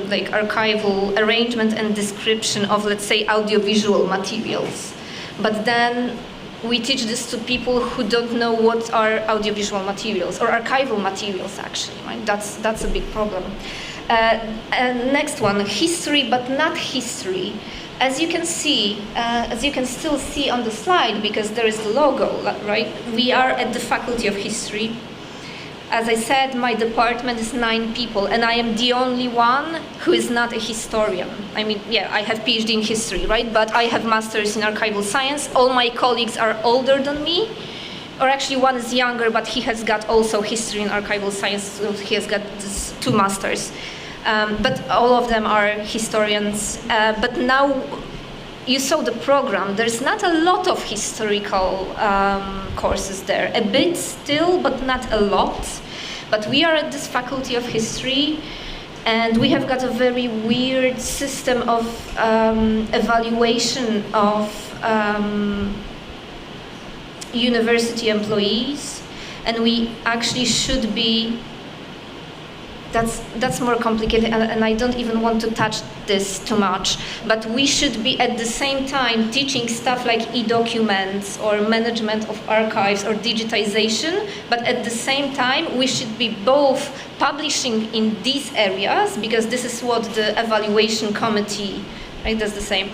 Speaker 5: like archival arrangement and description of, let's say, audiovisual materials. But then we teach this to people who don't know what are audiovisual materials or archival materials, actually. Right? That's a big problem. And next one, history, but not history. As you can see, as you can still see on the slide, because there is the logo, right? We are at the Faculty of History. As I said, my department is 9 people, and I am the only one who is not a historian. I mean, yeah, I have PhD in history, right? But I have masters in archival science. All my colleagues are older than me, or actually one is younger, but he has got also history and archival science, so he has got 2 masters. But all of them are historians. But now you saw the program. There's not a lot of historical courses there. A bit still, but not a lot. But we are at this Faculty of History, and we have got a very weird system of evaluation of university employees, and we actually should be. That's more complicated, and I don't even want to touch this too much. But we should be at the same time teaching stuff like e-documents or management of archives or digitization, but at the same time we should be both publishing in these areas, because this is what the evaluation committee, right, does the same,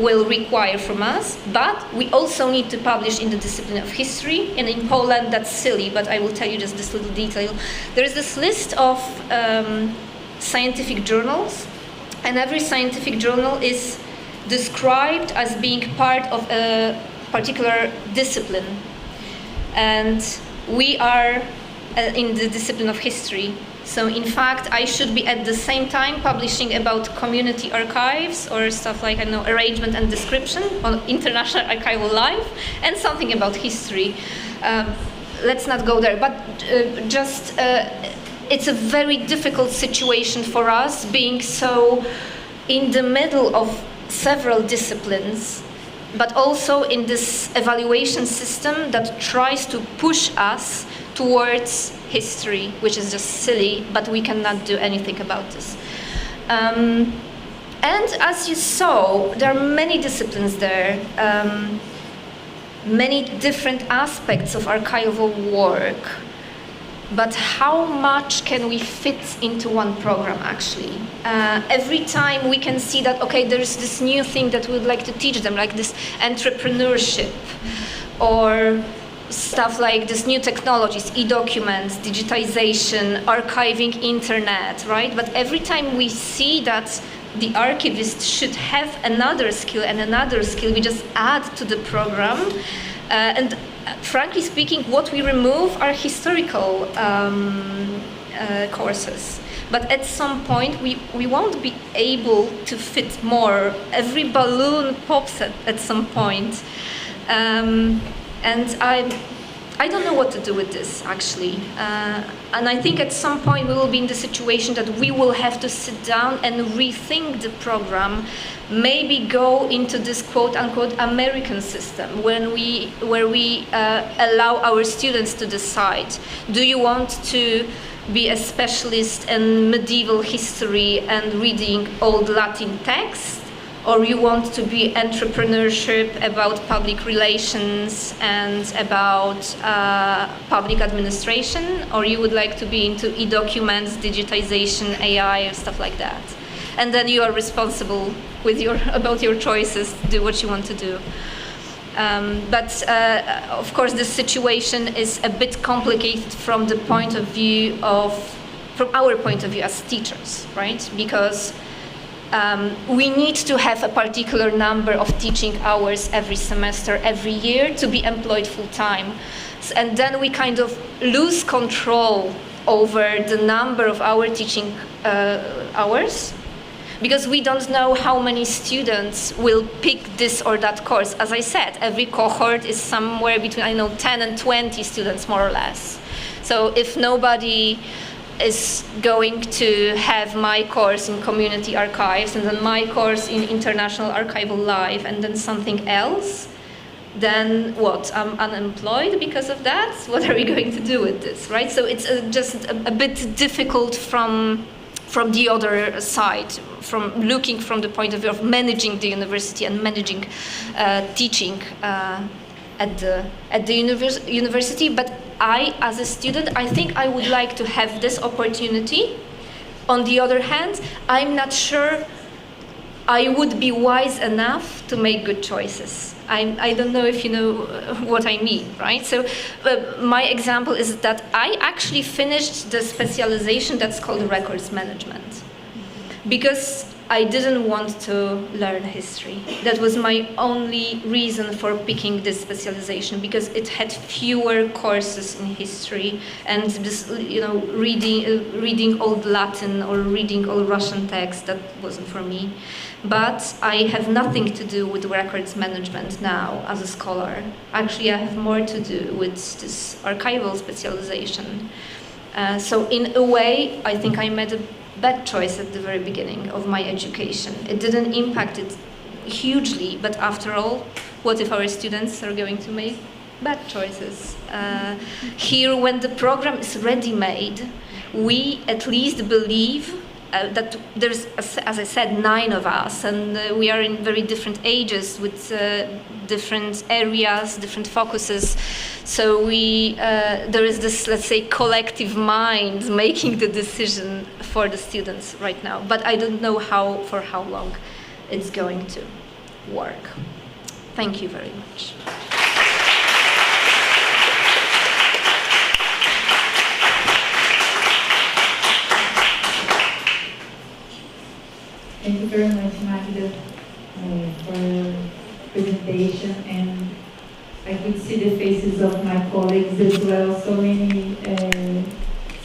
Speaker 5: will require from us. But we also need to publish in the discipline of history, and in Poland that's silly, but I will tell you just this little detail. There is this list of scientific journals, and every scientific journal is described as being part of a particular discipline. And we are in the discipline of history. So in fact, I should be at the same time publishing about community archives or stuff like, I don't know, arrangement and description on international archival life, and something about history. Let's not go there, but it's a very difficult situation for us, being so in the middle of several disciplines, but also in this evaluation system that tries to push us towards history, which is just silly, but we cannot do anything about this. And as you saw, there are many disciplines there, many different aspects of archival work. But how much can we fit into one program, actually? Every time we can see that, okay, there's this new thing that we would like to teach them, like this entrepreneurship, or stuff like this new technologies, e-documents, digitization, archiving internet, right? But every time we see that the archivist should have another skill and another skill, we just add to the program. And frankly speaking, what we remove are historical courses. but at some point we won't be able to fit more. Every balloon pops at some point. And I don't know what to do with this, actually. And I think at some point we will be in the situation that we will have to sit down and rethink the program, maybe go into this quote-unquote American system where we allow our students to decide, do you want to be a specialist in medieval history and reading old Latin texts, or you want to be entrepreneurship about public relations and about public administration, or you would like to be into e-documents, digitization, AI, and stuff like that. And then you are responsible with about your choices, do what you want to do. But of course, this situation is a bit complicated from our point of view as teachers, right? Because we need to have a particular number of teaching hours every semester, every year to be employed full-time. And then we kind of lose control over the number of our teaching hours, because we don't know how many students will pick this or that course. As I said, every cohort is somewhere between, 10 and 20 students, more or less. So if nobody is going to have my course in community archives and then my course in international archival life and then something else, then what? I'm unemployed because of that? What are we going to do with this, right? So it's just a bit difficult from the other side, from looking from the point of view of managing the university and managing teaching at the university. But I, as a student, I think I would like to have this opportunity. On the other hand, I'm not sure I would be wise enough to make good choices. I don't know if you know what I mean, right? So my example is that I actually finished the specialization that's called records management because I didn't want to learn history. That was my only reason for picking this specialization, because it had fewer courses in history, and this, reading old Latin or reading old Russian text, that wasn't for me. But I have nothing to do with records management now as a scholar. Actually, I have more to do with this archival specialization. So in a way, I think I made a bad choice at the very beginning of my education. It didn't impact it hugely, but after all, what if our students are going to make bad choices? Here, when the program is ready-made, we at least believe that there's, as I said, 9 of us, and we are in very different ages with different areas, different focuses. So there is this, let's say, collective mind making the decision for the students right now. But I don't know for how long it's going to work. Thank you very much.
Speaker 6: Thank you very much, Magda, for your presentation, and I could see the faces of my colleagues as well. So many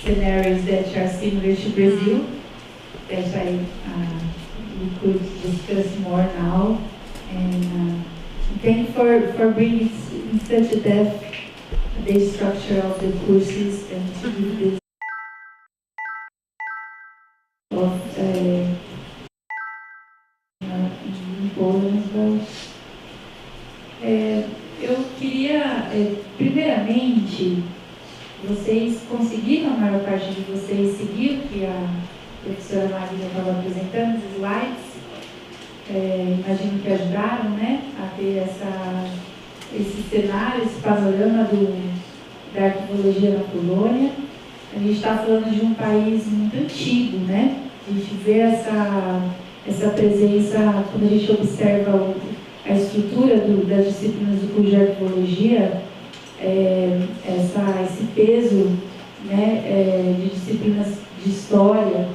Speaker 6: scenarios that are similar to Brazil that we could discuss more now. And thank you for bringing in such a depth the structure of the courses and to give this of em Polônia as well. Eu queria, primeiramente, vocês conseguiram, a maior parte de vocês seguir o que a professora Marina estava apresentando, os slides. Imagino que ajudaram, né, a ter esse cenário, esse panorama da arquivologia na Polônia. A gente está falando de um país muito antigo, né? A gente vê essa presença, quando a gente observa a estrutura das disciplinas do curso de arquivologia, esse peso, né, de disciplinas de história,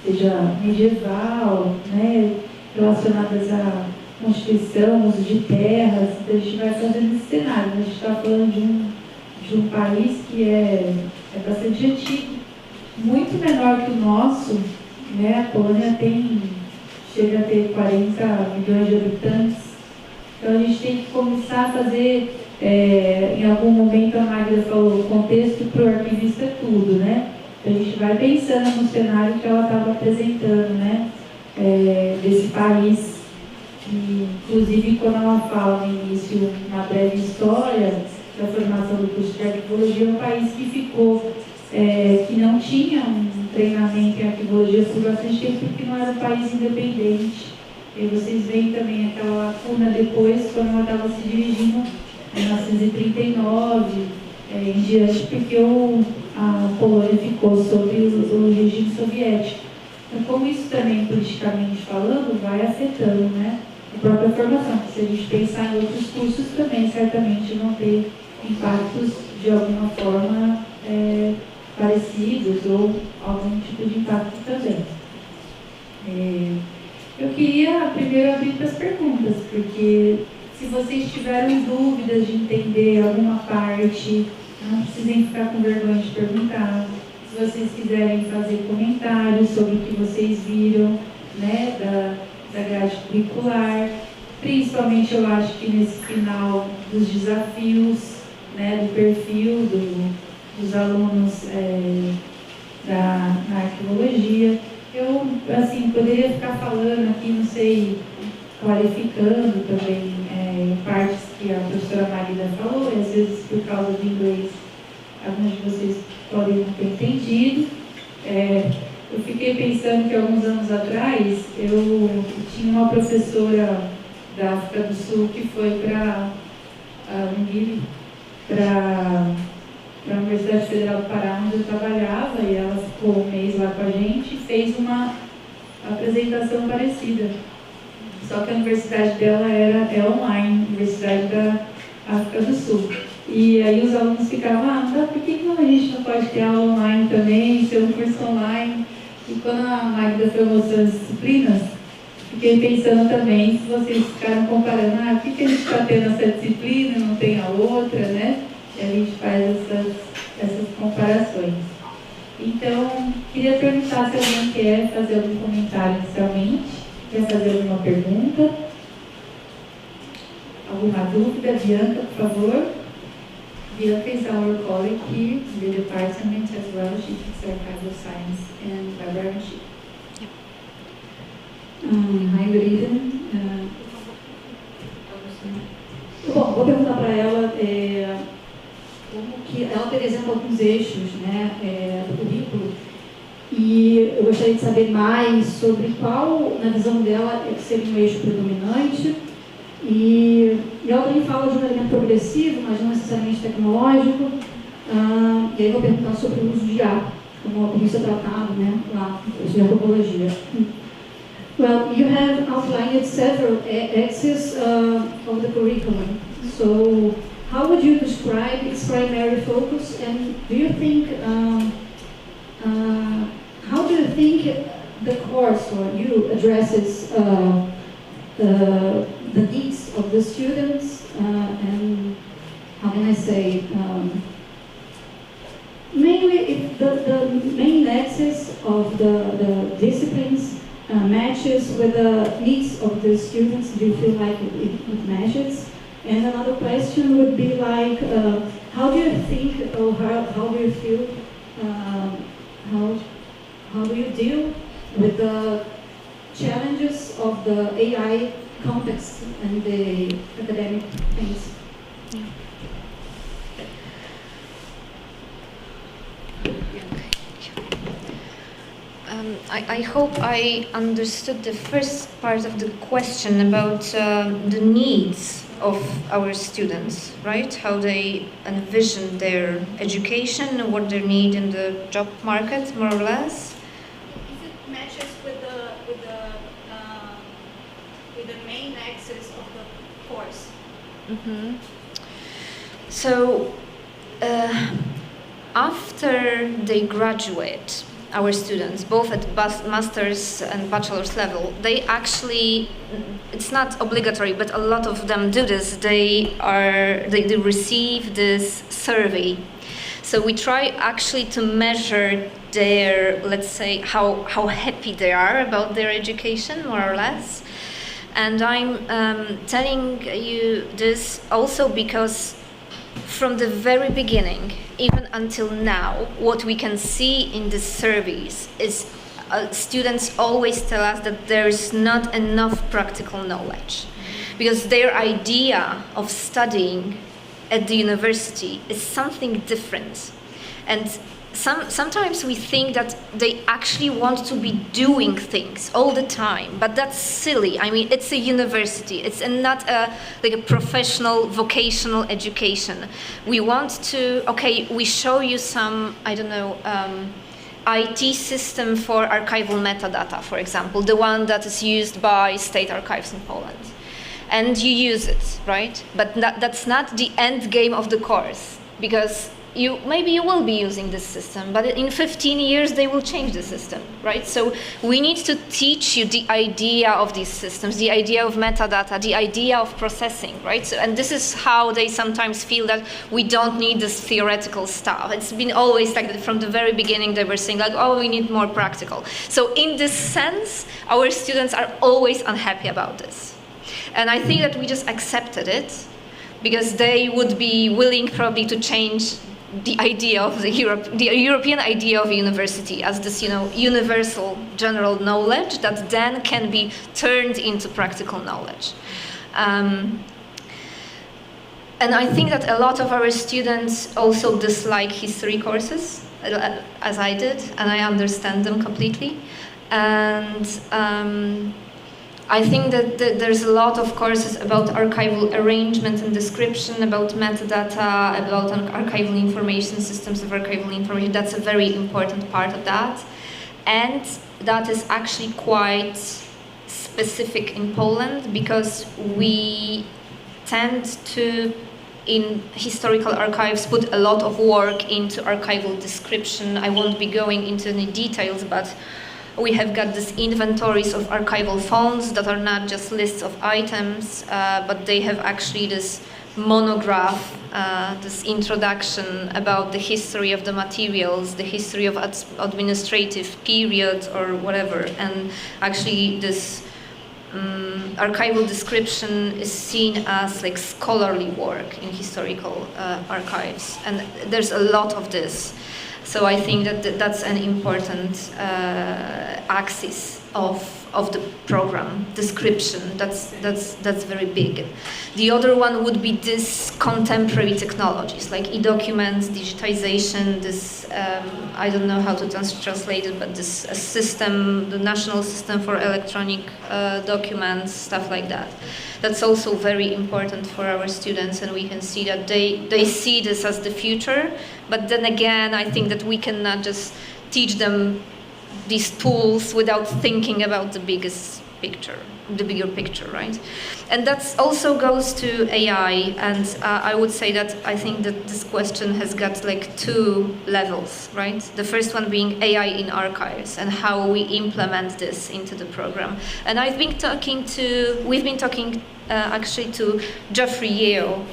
Speaker 6: seja medieval, né, relacionadas à Constituição, uso de terras. Então a gente vai fazendo esse cenário. A gente está falando de um país que é bastante antigo, muito menor que o nosso, né? A Polônia chega a ter 40 milhões de habitantes, então a gente tem que começar a fazer, em algum momento a Magda falou, o contexto para o arquivista é tudo, né? Então a gente vai pensando no cenário que ela estava apresentando, né? Desse país. E, inclusive, quando ela fala no início, uma breve história da formação do curso de arquivologia, é um país que ficou, que não tinha um treinamento em arquivologia por bastante tempo, porque não era um país independente. E vocês veem também aquela lacuna depois, quando ela estava se dirigindo em 1939, em diante, porque a Polônia ficou sob o regime soviético. Então, como isso também, politicamente falando, vai afetando, né, a própria formação. Se a gente pensar em outros cursos também, certamente vão ter impactos de alguma forma parecidos ou algum tipo de impacto também. Eu queria primeiro abrir para as perguntas, porque se vocês tiveram dúvidas de entender alguma parte, não precisem ficar com vergonha de perguntar. Se vocês quiserem fazer comentários sobre o que vocês viram, né, da grade curricular, principalmente eu acho que nesse final dos desafios, né, do perfil dos alunos na arquivologia. Eu, assim, poderia ficar falando aqui, não sei, clarificando também partes que a professora Magda falou, e às vezes por causa do inglês, alguns de vocês podem não ter entendido. Eu fiquei pensando que alguns anos atrás, eu tinha uma professora da África do Sul que foi para a Universidade Federal do Pará, onde eu trabalhava, e ela ficou um mês lá com a gente e fez uma apresentação parecida. Só que a universidade dela é online, Universidade da África do Sul. E aí os alunos ficavam, por que a gente não pode ter aula online também, ser um curso online? E quando a Magda foi mostrando as disciplinas, fiquei pensando também, se vocês ficaram comparando, por que a gente está tendo essa disciplina e não tem a outra, né? E a gente faz essas comparações. Então, queria perguntar se alguém quer fazer algum comentário inicialmente, quer fazer alguma pergunta, alguma dúvida. Bianca, por favor. Bianca is our colleague here in the department as well. She teaches archival science and librarianship.
Speaker 7: Hi, good evening. Bom, vou perguntar para ela como que ela apresenta alguns eixos, né, do currículo, e eu gostaria de saber mais sobre qual, na visão dela, seria um eixo predominante. E ela também fala de um elemento progressivo, mas não necessariamente tecnológico. E aí vou perguntar sobre o uso de IA, como isso é tratado, né, lá no curso de Arquivologia. Well, you have outlined several axes of the curriculum. So, how would you describe its primary focus, and do you think, how do you think the course or you addresses the needs of the students, and how can I say, mainly if the main axis of the disciplines matches with the needs of the students, do you feel like it matches? And another question would be like, how do you think, or how do you feel, how do you deal with the challenges of the AI context and the academic things?
Speaker 5: I hope I understood the first part of the question about the needs of our students, right? How they envision their education, what they need in the job market, more or less.
Speaker 7: If it matches with the main axis of the course.
Speaker 5: Mm-hmm. So, after they graduate, our students, both at master's and bachelor's level, they actually, it's not obligatory, but a lot of them do this, they receive this survey. So we try actually to measure their, let's say, how happy they are about their education, more or less. And I'm telling you this also because from the very beginning, even until now, what we can see in the surveys is students always tell us that there's not enough practical knowledge, because their idea of studying at the university is something different. And sometimes we think that they actually want to be doing things all the time, but that's silly. I mean, it's a university. It's not a professional, vocational education. We want to, okay, we show you some, I don't know, IT system for archival metadata, for example, the one that is used by state archives in Poland. And you use it, right? But that's not the end game of the course, because maybe you will be using this system, but in 15 years they will change the system, right? So we need to teach you the idea of these systems, the idea of metadata, the idea of processing, right? So, and this is how they sometimes feel that we don't need this theoretical stuff. It's been always like that from the very beginning. They were saying like, oh, we need more practical. So in this sense, our students are always unhappy about this. And I think that we just accepted it, because they would be willing probably to change the idea of the European idea of university as this, universal general knowledge that then can be turned into practical knowledge. And I think that a lot of our students also dislike history courses, as I did, and I understand them completely. And I think that there's a lot of courses about archival arrangement and description, about metadata, about archival information, systems of archival information. That's a very important part of that. And that is actually quite specific in Poland, because we tend to, in historical archives, put a lot of work into archival description. I won't be going into any details, but we have got these inventories of archival fonts that are not just lists of items, but they have actually this monograph, this introduction about the history of the materials, the history of administrative periods or whatever. And actually this archival description is seen as like scholarly work in historical archives. And there's a lot of this. So I think that that's an important axis of the program, description. That's very big. The other one would be this contemporary technologies like e-documents, digitization. This I don't know how to translate it, but this system, the national system for electronic documents, stuff like that. That's also very important for our students, and we can see that they see this as the future. But then again, I think that we cannot just teach them these tools without thinking about the bigger picture, right? And that also goes to AI, and I would say that I think that this question has got like two levels, right? The first one being AI in archives and how we implement this into the program. And we've been talking actually to Jeffrey Yeo,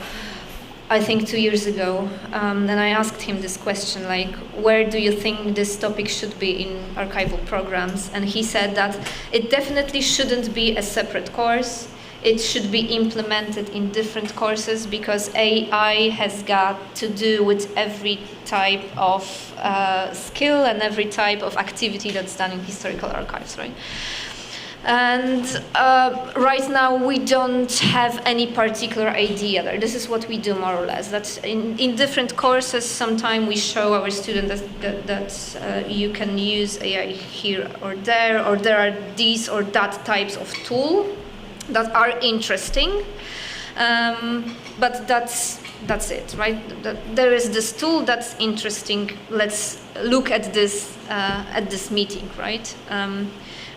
Speaker 5: I think 2 years ago, and I asked him this question, like, where do you think this topic should be in archival programs? And he said that it definitely shouldn't be a separate course. It should be implemented in different courses, because AI has got to do with every type of skill and every type of activity that's done in historical archives, right? And right now we don't have any particular idea there. This is what we do more or less. That in different courses, sometimes we show our students that you can use AI here or there are these or that types of tool that are interesting. But that's it, right? There is this tool that's interesting. Let's look at this meeting, right?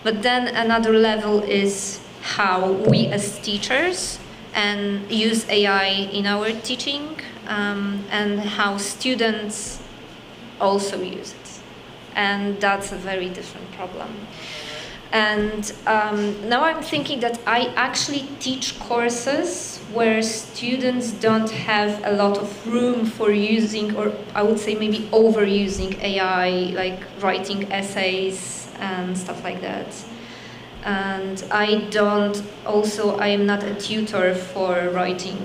Speaker 5: But then another level is how we as teachers and use AI in our teaching, and how students also use it. And that's a very different problem. And now I'm thinking that I actually teach courses where students don't have a lot of room for using, or I would say maybe overusing AI, like writing essays and stuff like that. And I am not a tutor for writing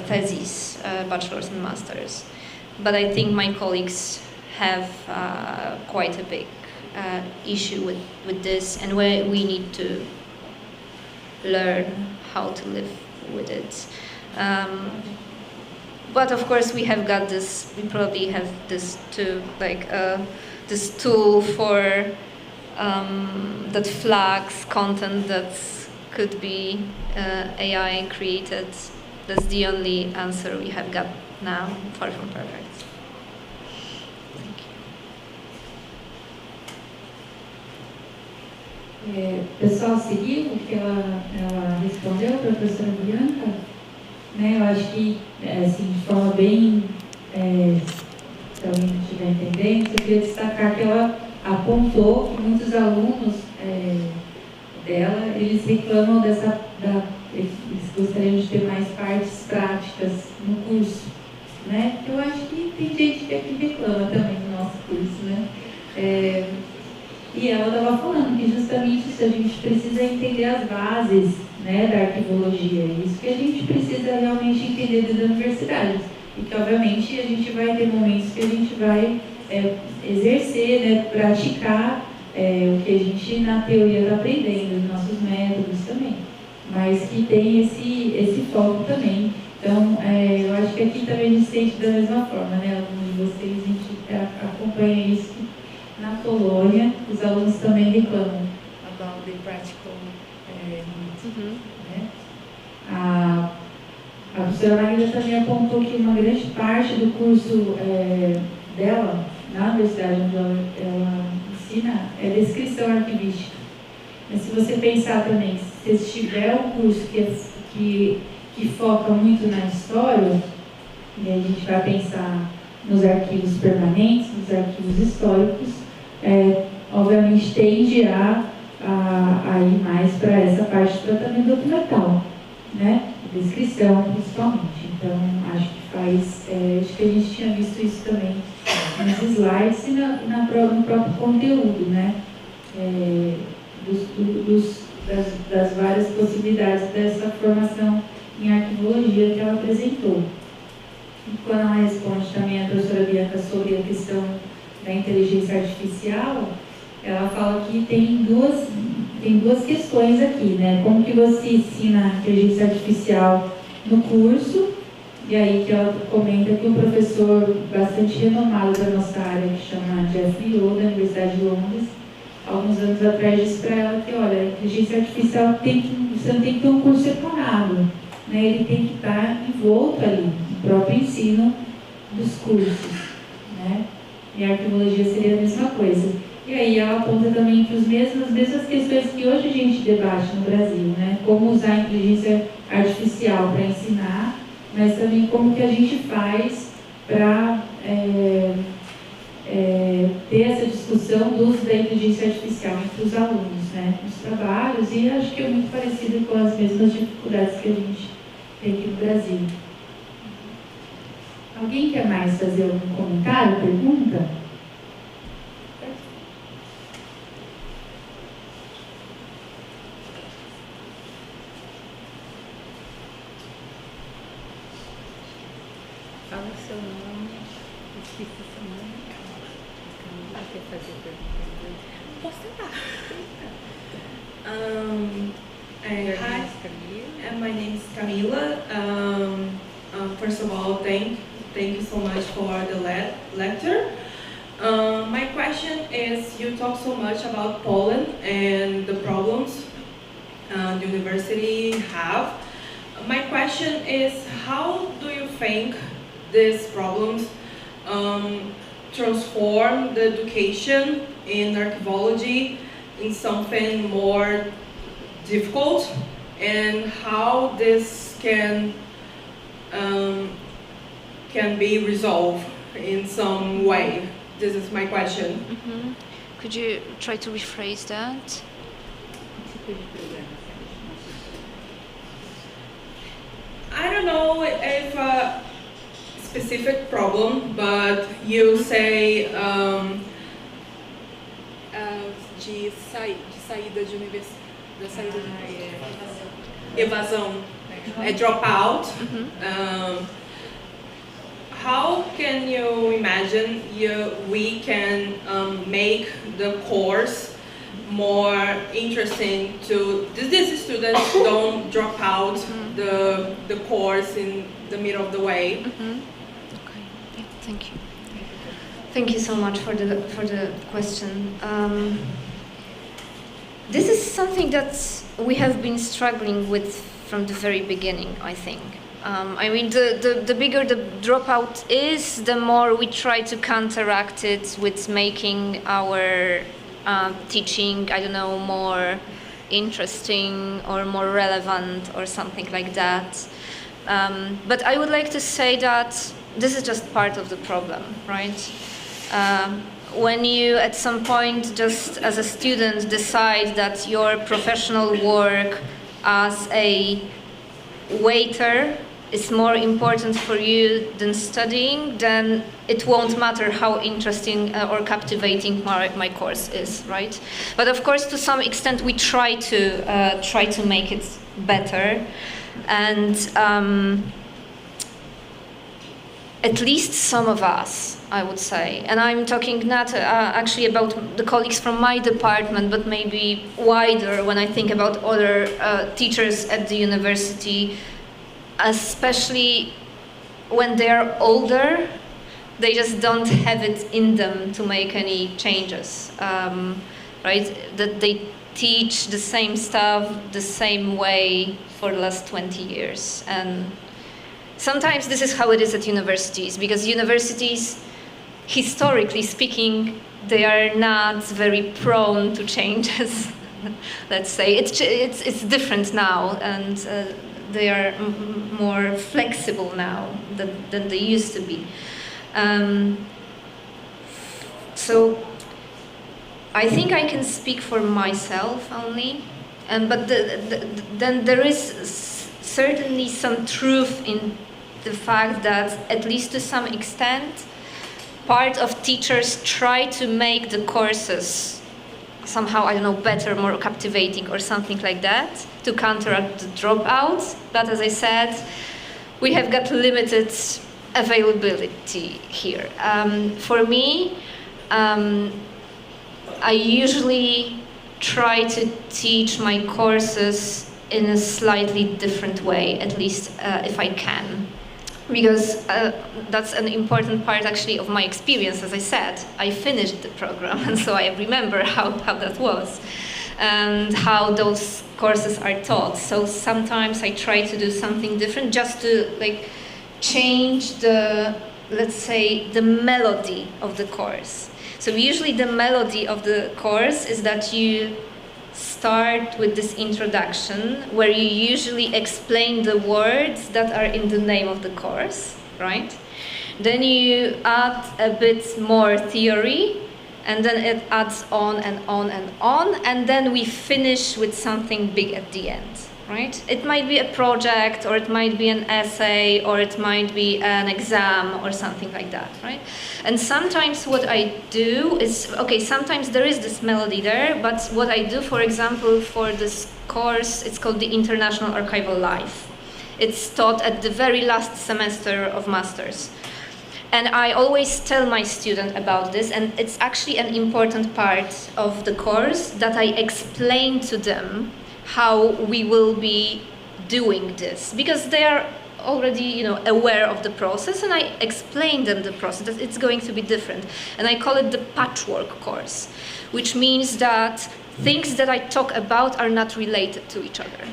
Speaker 5: theses, bachelor's and masters. But I think my colleagues have quite a big issue with this, and we need to learn how to live with it. But of course we probably have this too, like this tool for that flags content that could be AI created. That's the only answer we have got now, far from perfect. Thank you.
Speaker 6: Pessoal, seguiu o que ela respondeu para a professora Bianca? Né, eu acho que, assim, de forma bem, se alguém não estiver entendendo, eu queria destacar que ela apontou que muitos alunos dela, eles reclamam eles gostariam de ter mais partes práticas no curso, né? Eu acho que tem gente que reclama também do nosso curso, né? E ela estava falando que justamente isso, a gente precisa entender as bases, né, da arquivologia, isso que a gente precisa realmente entender dentro da universidade, e que obviamente a gente vai ter momentos que a gente vai exercer, né, praticar o que a gente na teoria está aprendendo, os nossos métodos também, mas que tem esse foco também. Então, eu acho que aqui também a gente sente da mesma forma, né, alunos de vocês, a gente acompanha isso na Polônia, os alunos também reclamam about the practical né? A professora Magda também apontou que uma grande parte do curso dela, na universidade onde ela ensina, é descrição arquivística. Mas se você pensar também, se tiver um curso que foca muito na história, e a gente vai pensar nos arquivos permanentes, nos arquivos históricos, obviamente tende a ir mais para essa parte de tratamento documental, né? Descrição, principalmente. Então, acho que a gente tinha visto isso também nos slides e no próprio conteúdo, né? Das várias possibilidades dessa formação em arquivologia que ela apresentou. E quando ela responde também a professora Bianca sobre a questão da inteligência artificial, ela fala que tem duas questões aqui, né? Como que você ensina a inteligência artificial no curso, e aí que ela comenta que um professor bastante renomado da nossa área, que chama Jeffrey O, da Universidade de Londres, alguns anos atrás disse para ela que, olha, a inteligência artificial você não tem que ter um curso separado, né? Ele tem que estar envolto ali, no próprio ensino dos cursos, né? E a arquivologia seria a mesma coisa. E aí ela aponta também que as mesmas questões que hoje a gente debate no Brasil, né? Como usar a inteligência artificial para ensinar, mas também como que a gente faz para ter essa discussão do uso da inteligência artificial entre os alunos, né? Nos trabalhos, e acho que é muito parecido com as mesmas dificuldades que a gente tem aqui no Brasil. Alguém quer mais fazer algum comentário, pergunta?
Speaker 3: Fala o seu nome, esqueci seu nome. Camila quer fazer pergunta? Posso tentar.
Speaker 8: Hi, my name is Camila. First of all, thank you so much for the lecture. My question is, you talk so much about Poland and the problems the university have. My question is, how do you think these problems transform the education in archaeology in something more difficult, and how this can be resolved in some way? This is my question.
Speaker 5: Could you try to rephrase that?
Speaker 3: tipo de problema você acha?
Speaker 8: I don't know if a specific problem, but you say de saída de universidade, da saída de evasão, dropout. How can you imagine we can make the course more interesting to these students don't drop out the course in the middle of the way?
Speaker 5: Okay. Yeah, thank you. Thank you so much for the question. This is something that we have been struggling with from the very beginning, I think. I mean, the bigger the dropout is, the more we try to counteract it with making our teaching, I don't know, more interesting or more relevant or something like that. But I would like to say that this is just part of the problem, right? When you at some point just as a student decide that your professional work as a waiter is more important for you than studying, then it won't matter how interesting or captivating my course is, right? But of course, to some extent, we try to make it better, and at least some of us, I would say, and I'm talking not actually about the colleagues from my department, but maybe wider when I think about other teachers at the university, especially when they are older, they just don't have it in them to make any changes, right? That they teach the same stuff the same way for the last 20 years. And sometimes this is how it is at universities, because universities, historically speaking, they are not very prone to changes. Let's say it's different now, and they are more flexible now than they used to be. So I think I can speak for myself only, but then there is certainly some truth in the fact that, at least to some extent, part of teachers try to make the courses somehow, I don't know, better, more captivating or something like that, to counteract the dropouts. But as I said, we have got limited availability here. For me, I usually try to teach my courses in a slightly different way, at least if I can. Because that's an important part actually of my experience. As I said, I finished the program, and so I remember how that was and how those courses are taught. So sometimes I try to do something different, just to change the, let's say, the melody of the course. So usually the melody of the course is that you start with this introduction, where you usually explain the words that are in the name of the course, right? Then you add a bit more theory, and then it adds on and on and on, and then we finish with something big at the end, right? It might be a project, or it might be an essay, or it might be an exam, or something like that, right? And sometimes what I do is, okay, sometimes there is this melody there, but what I do, for example, for this course, it's called the International Archival Life. It's taught at the very last semester of Masters. And I always tell my student about this, and it's actually an important part of the course, that I explain to them how we will be doing this, because they are already, aware of the process, and I explain them the process, that it's going to be different. And I call it the patchwork course, which means that things that I talk about are not related to each other.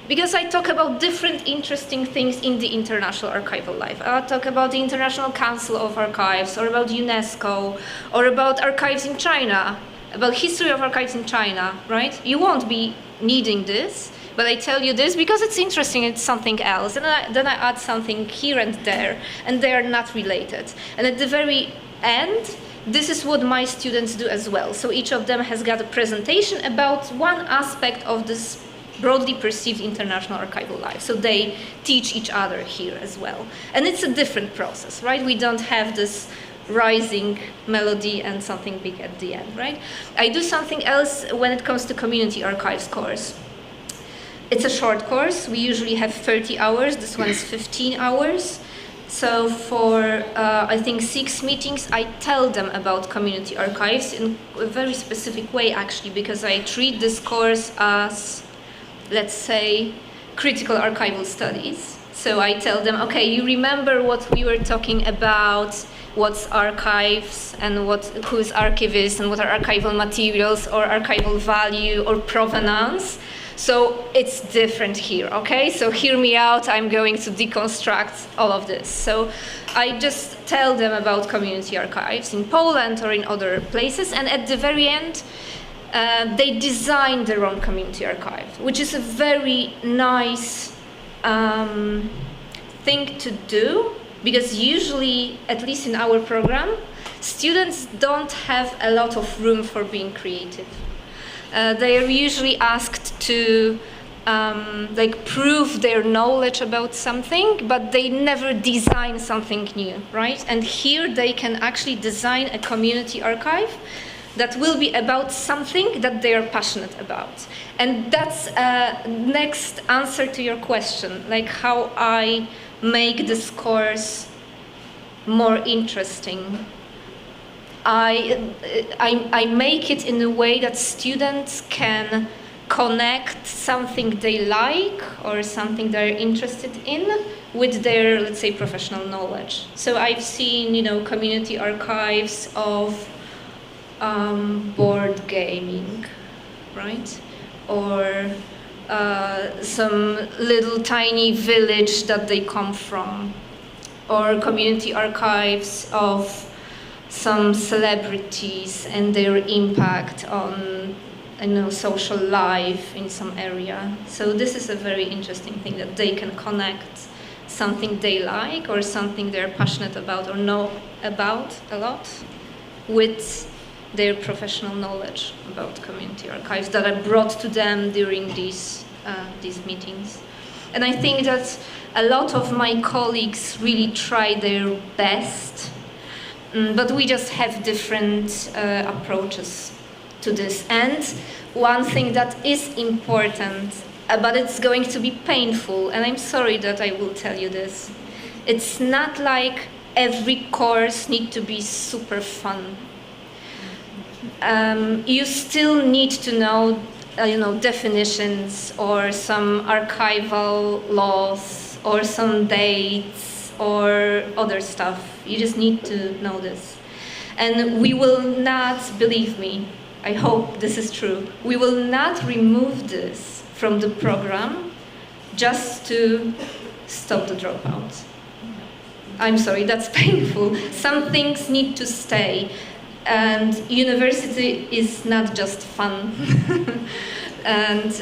Speaker 5: Because I talk about different interesting things in the International Archival Life. I'll talk about the International Council of Archives, or about UNESCO, or about archives in China, about history of archives in China, right? You won't be needing this, but I tell you this because it's interesting, it's something else. And then I add something here and there, and they are not related. And at the very end, this is what my students do as well. So each of them has got a presentation about one aspect of this broadly perceived international archival life. So they teach each other here as well. And it's a different process, right? We don't have this rising melody and something big at the end, right? I do something else when it comes to community archives course. It's a short course. We usually have 30 hours. This one's 15 hours. So for, I think, 6 meetings, I tell them about community archives in a very specific way, actually, because I treat this course as, let's say, critical archival studies. So I tell them, okay, you remember what we were talking about, what's archives, and who is archivist, and what are archival materials, or archival value, or provenance. So it's different here, okay? So hear me out, I'm going to deconstruct all of this. So I just tell them about community archives in Poland or in other places, and at the very end, they design their own community archive, which is a very nice thing to do, because usually, at least in our program, students don't have a lot of room for being creative. They are usually asked to prove their knowledge about something, but they never design something new, right? And here they can actually design a community archive that will be about something that they are passionate about. And that's next answer to your question, like how I make this course more interesting. I make it in a way that students can connect something they like or something they're interested in with their, let's say, professional knowledge. So I've seen, community archives of board gaming, right? Or some little tiny village that they come from, or community archives of some celebrities and their impact on, social life in some area. So this is a very interesting thing, that they can connect something they like or something they're passionate about or know about a lot with their professional knowledge about community archives that I brought to them during these meetings. And I think that a lot of my colleagues really try their best, but we just have different approaches to this. And one thing that is important, but it's going to be painful, and I'm sorry that I will tell you this, it's not like every course needs to be super fun. You still need to know, definitions or some archival laws or some dates or other stuff. You just need to know this. And we will not, believe me, I hope this is true, we will not remove this from the program just to stop the dropouts. I'm sorry, that's painful. Some things need to stay. And university is not just fun. And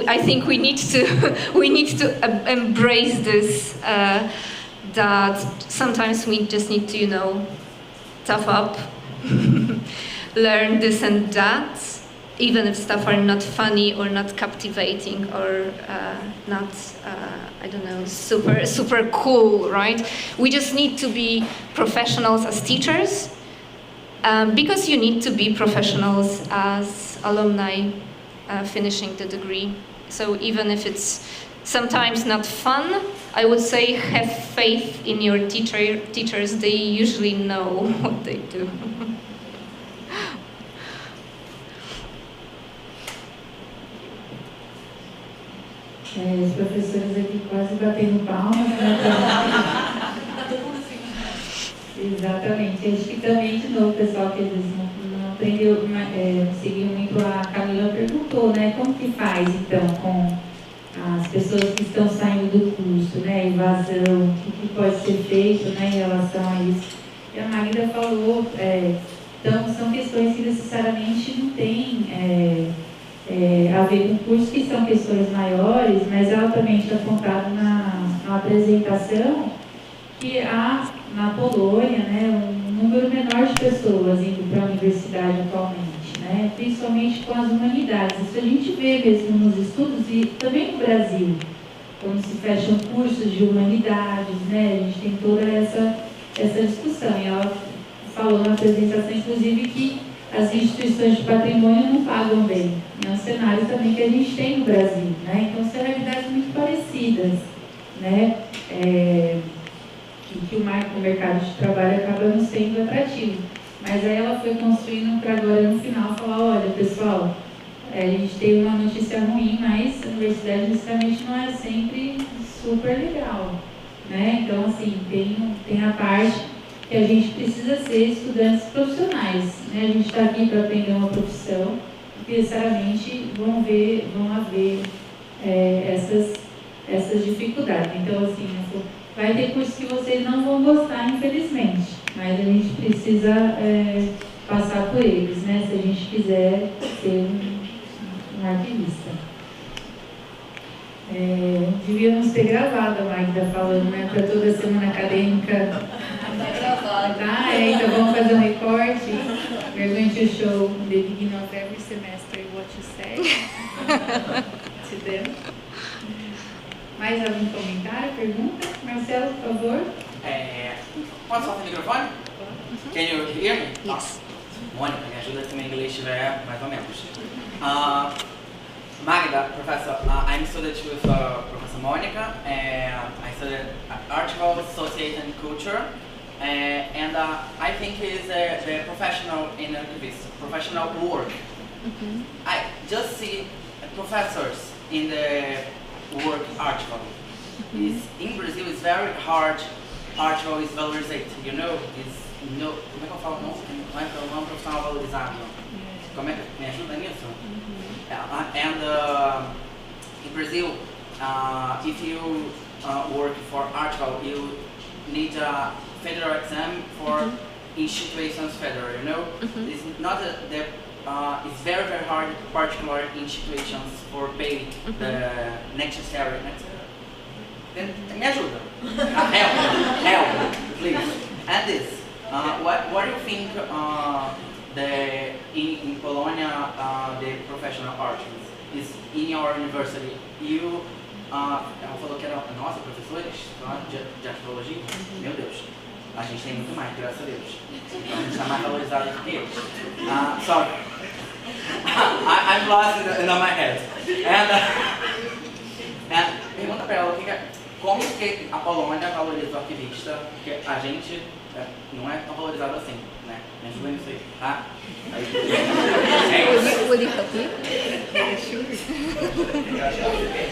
Speaker 5: I think we need to embrace this, that sometimes we just need to, tough up, learn this and that, even if stuff are not funny or not captivating or not, super cool, right? We just need to be professionals as teachers, because you need to be professionals as alumni finishing the degree. So even if it's sometimes not fun, I would say have faith in your teachers. They usually know what they do.
Speaker 6: Os professores aqui quase batendo palmas, né? Exatamente. Acho que também, de novo, pessoal, que eles não aprendeu, seguiu muito, a Camila perguntou, né? Como que faz, então, com as pessoas que estão saindo do curso, né? Evasão, o que pode ser feito, né, em relação a isso? E a Magda falou, então, são questões que necessariamente não têm a ver com cursos, que são questões maiores, mas ela também tinha contado na apresentação que há na Polônia, né, um número menor de pessoas indo para a universidade atualmente, né? Principalmente com as humanidades. Isso a gente vê mesmo nos estudos e também no Brasil, quando se fecham cursos de humanidades, né? A gente tem toda essa discussão. E ela falou na apresentação, inclusive, que as instituições de patrimônio não pagam bem. É um cenário também que a gente tem no Brasil, né? Então, são realidades muito parecidas, né? Que o mercado de trabalho acaba não sendo atrativo. Mas aí ela foi construindo para agora, no final, falar, olha, pessoal, a gente tem uma notícia ruim, mas a universidade necessariamente não é sempre super legal, né? Então, assim, tem a parte que a gente precisa ser estudantes profissionais, né? A gente está aqui para aprender uma profissão, e necessariamente vão haver essas dificuldades. Então, assim, vai ter cursos que vocês não vão gostar, infelizmente, mas a gente precisa passar por eles, né? Se a gente quiser ser um arquivista. Devíamos ter gravado a Magda falando, né? Para toda a semana acadêmica.
Speaker 1: Está gravado.
Speaker 6: Então vamos fazer um recorte. We're going to show the beginning of every semester what you say to them. Mais algum comentário, pergunta? Marcelo, por favor.
Speaker 9: Posso falar no microfone? Can you hear me? Yes. Mônica, me ajuda se meu inglês estiver mais ou menos. Magda, professor, I'm a student with Professor Monica. I studied Article, Society and Culture. And I think it's the professional in archivist, professional work. Mm-hmm. I just see professors in the work article. Mm-hmm. In Brazil, it's very hard. Article is valorized, you know. Como é que eu falo? Não é profissional valorizado. Como é que me ajuda nisso? And in Brazil, if you work for article, you need a federal exam for institutions federal, you know. It's not it's very, very hard, particular institutions for pay the necessary. Then me ajuda. Help, please. And this, what do you think in Polônia the professional artists is in your university? Ela falou que era nossa professores de arquivologia. Meu Deus, a gente tem muito mais, graças a Deus. Então a gente está mais valorizado do que eles. Sorry, I'm lost in my head. And pergunta para ela como que a Polônia valoriza o arquivista, porque a gente não é tão valorizado assim, né? Me ajuda nisso aí, tá?
Speaker 3: Will you help me? Yeah, sure.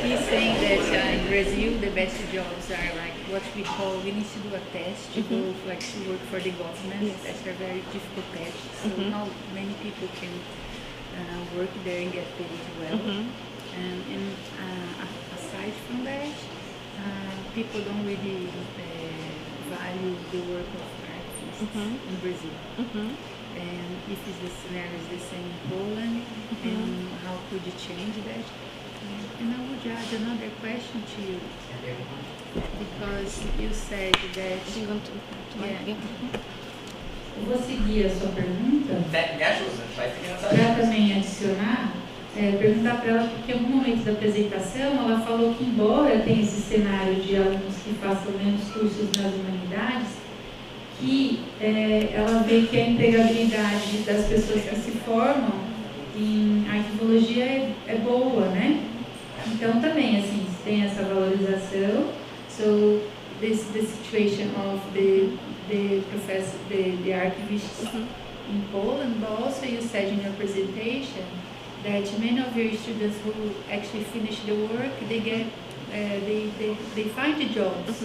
Speaker 3: He's saying that in Brazil the best jobs are like what we call, we need to do a test to go like to work for the government. Yes. That's a very difficult test. So not many people can work there and get paid well. And aside from that, people don't really value the work of artists in Brazil. And if the scenario is the same in Poland, and how could you change that? And I would add another question to you, because you said that...
Speaker 6: Do you want to Eu vou seguir a sua pergunta.
Speaker 9: Me ajuda, vai seguir essa
Speaker 6: para também adicionar, perguntar para ela, porque em algum momento da apresentação ela falou que, embora tenha esse cenário de alunos que façam menos cursos nas humanidades, que ela vê que a empregabilidade das pessoas que se formam em arquivologia é boa, né? Então também, assim, tem essa valorização. So, the situation of the professor, the archivists in Poland, but also you said in your presentation that many of your students who actually finish the work, they get, they find the jobs.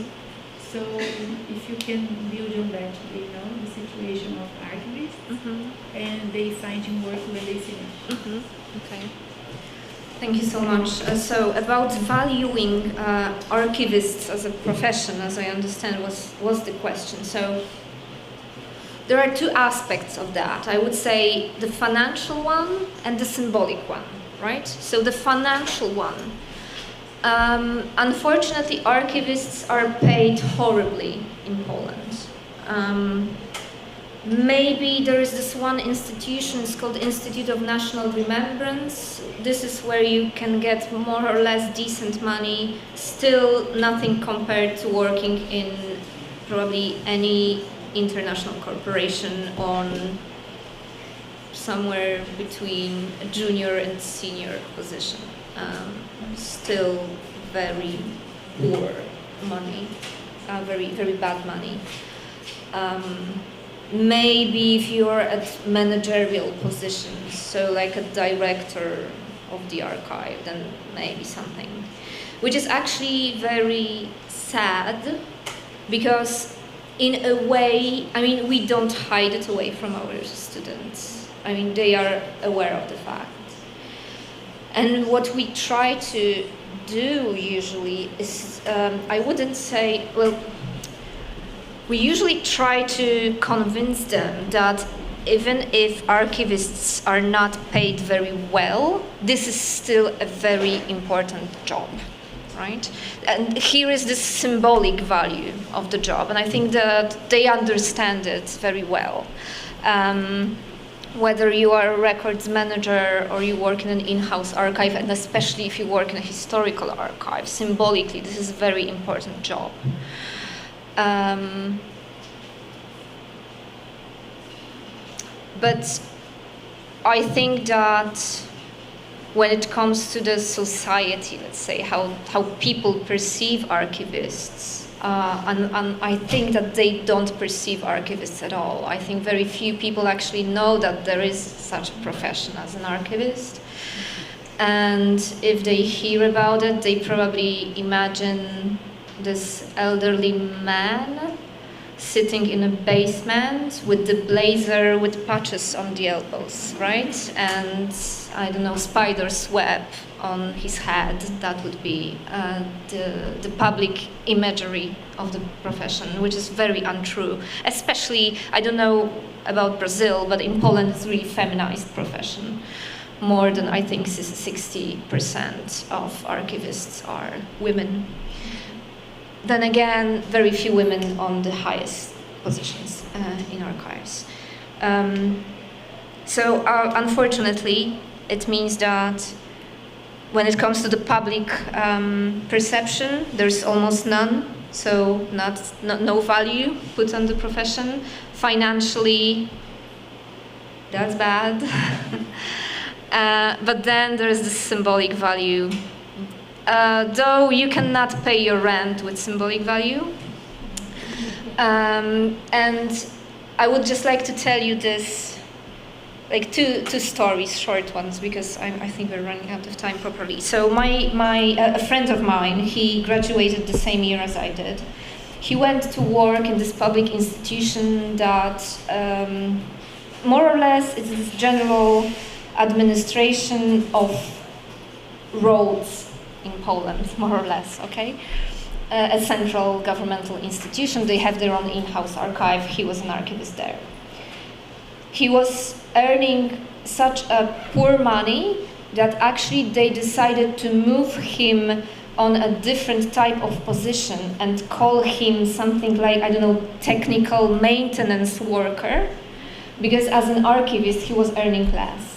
Speaker 6: So if you can build on that, you know, the situation of archivists, and they finding work when they finish.
Speaker 5: Okay. Thank you so much. So about valuing archivists as a profession, as I understand, was the question. So there are two aspects of that. I would say the financial one and the symbolic one, right? So the financial one. Unfortunately, archivists are paid horribly in Poland. Maybe there is this one institution, it's called Institute of National Remembrance. This is where you can get more or less decent money, still nothing compared to working in probably any international corporation on somewhere between a junior and senior position. Still very poor money, very, very bad money. Maybe if you're at managerial positions, so like a director of the archive, then maybe something. Which is actually very sad, because in a way, I mean, we don't hide it away from our students. I mean, they are aware of the fact. And what we try to do usually is, I wouldn't say, well, we usually try to convince them that even if archivists are not paid very well, this is still a very important job, right? And here is the symbolic value of the job, and I think that they understand it very well. Whether you are a records manager or you work in an in-house archive, and especially if you work in a historical archive, symbolically, this is a very important job. But I think that when it comes to the society, let's say, how people perceive archivists, and I think that they don't perceive archivists at all. I think very few people actually know that there is such a profession as an archivist. And if they hear about it, they probably imagine this elderly man sitting in a basement with the blazer with patches on the elbows, right? And, I don't know, spider's web on his head. That would be the public imagery of the profession, which is very untrue. Especially, I don't know about Brazil, but in Poland it's a really feminized profession. More than, I think, 60% of archivists are women. Then again, very few women on the highest positions in archives. So unfortunately, it means that when it comes to the public perception, there's almost none. So no value put on the profession. Financially, that's bad. But then there's the symbolic value. Though you cannot pay your rent with symbolic value. And I would just like to tell you this, like two stories, short ones, because I think we're running out of time properly. So a friend of mine, he graduated the same year as I did. He went to work in this public institution that more or less is this general administration of roads in Poland, more or less, okay? A central governmental institution. They have their own in-house archive. He was an archivist there. He was earning such a poor money that actually they decided to move him on a different type of position and call him something like, I don't know, technical maintenance worker, because as an archivist he was earning less.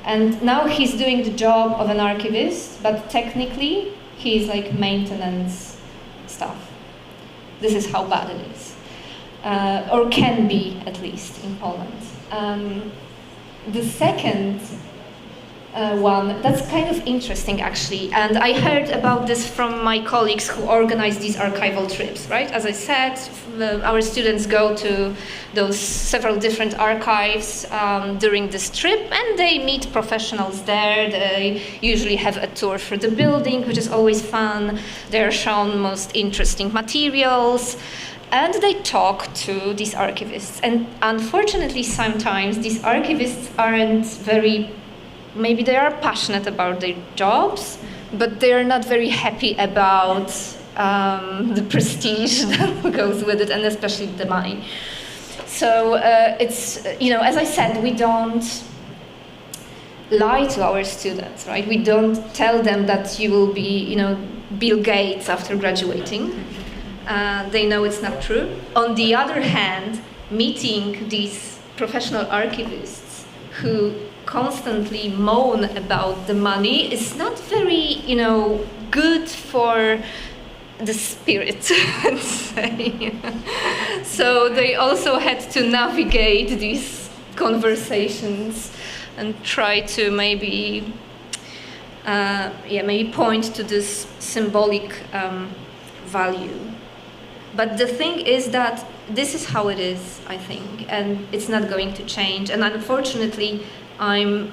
Speaker 5: And now he's doing the job of an archivist, but technically he's like maintenance stuff. This is how bad it is, or can be, at least in Poland. The second one, that's kind of interesting actually, and I heard about this from my colleagues who organize these archival trips, right? As I said, our students go to those several different archives during this trip, and they meet professionals there. They usually have a tour for the building, which is always fun. They're shown most interesting materials, and they talk to these archivists. And unfortunately, sometimes these archivists aren't very, maybe they are passionate about their jobs, but they're not very happy about the prestige that goes with it, and especially the money. So it's, as I said, we don't lie to our students, right? We don't tell them that you will be, Bill Gates after graduating. They know it's not true. On the other hand, meeting these professional archivists who constantly moan about the money is not very, good for the spirit, let's say. So they also had to navigate these conversations and try to maybe point to this symbolic value. But the thing is that this is how it is, I think, and it's not going to change. And unfortunately, I'm,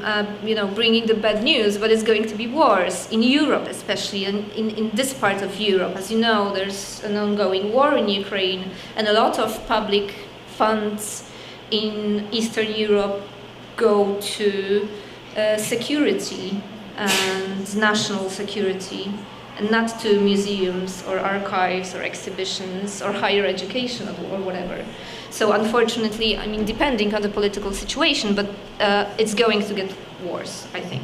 Speaker 5: bringing the bad news, but it's going to be worse in Europe, especially in this part of Europe. As you know, there's an ongoing war in Ukraine, and a lot of public funds in Eastern Europe go to security and national security, and not to museums or archives or exhibitions or higher education or whatever. So unfortunately, depending on the political situation, but it's going to get worse, I think.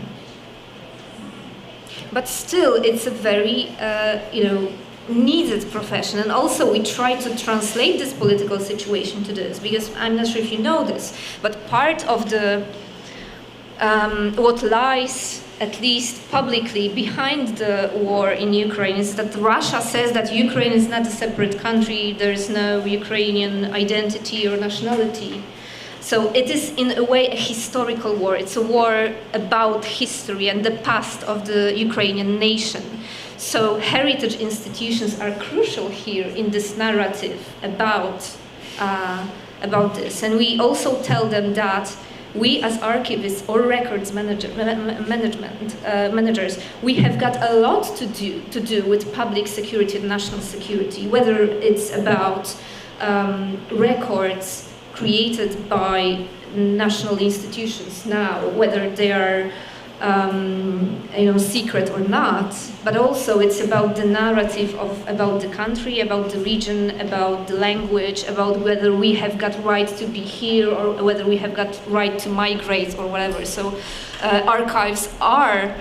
Speaker 5: But still, it's a very, needed profession. And also we try to translate this political situation to this, because I'm not sure if you know this, but part of the, what lies, at least publicly, behind the war in Ukraine is that Russia says that Ukraine is not a separate country, there is no Ukrainian identity or nationality. So it is in a way a historical war. It's a war about history and the past of the Ukrainian nation. So heritage institutions are crucial here in this narrative about this. And we also tell them that we as archivists or records managers, we have got a lot to do with public security and national security, whether it's about records created by national institutions now, whether they are secret or not, but also it's about the narrative about the country, about the region, about the language, about whether we have got right to be here or whether we have got right to migrate or whatever. So archives are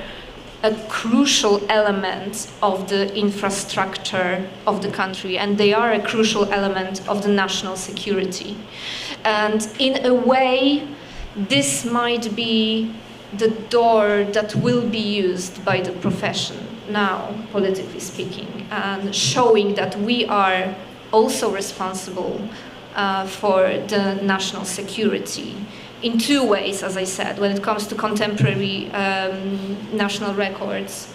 Speaker 5: a crucial element of the infrastructure of the country, and they are a crucial element of the national security. And in a way, this might be the door that will be used by the profession now, politically speaking, and showing that we are also responsible for the national security in two ways, as I said, when it comes to contemporary national records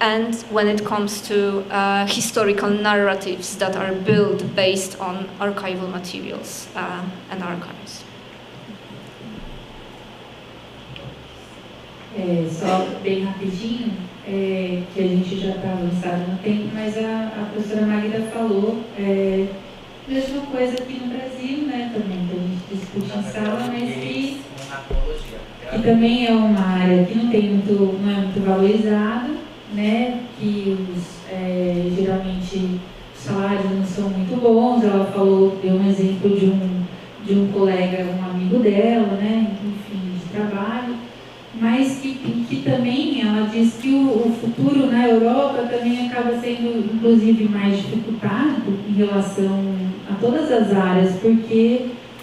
Speaker 5: and when it comes to historical narratives that are built based on archival materials and archives.
Speaker 6: Só bem rapidinho, que a gente já está avançado no tempo, mas a professora Magda falou mesma coisa aqui no Brasil, né, também, que a gente discute em sala, mas que também é uma área que não é muito valorizada, né, que geralmente os salários não são muito bons. Ela deu um exemplo de um colega, um amigo dela, né, enfim, de trabalho, mas que também ela diz que o futuro na Europa também acaba sendo inclusive mais dificultado em relação a todas as áreas,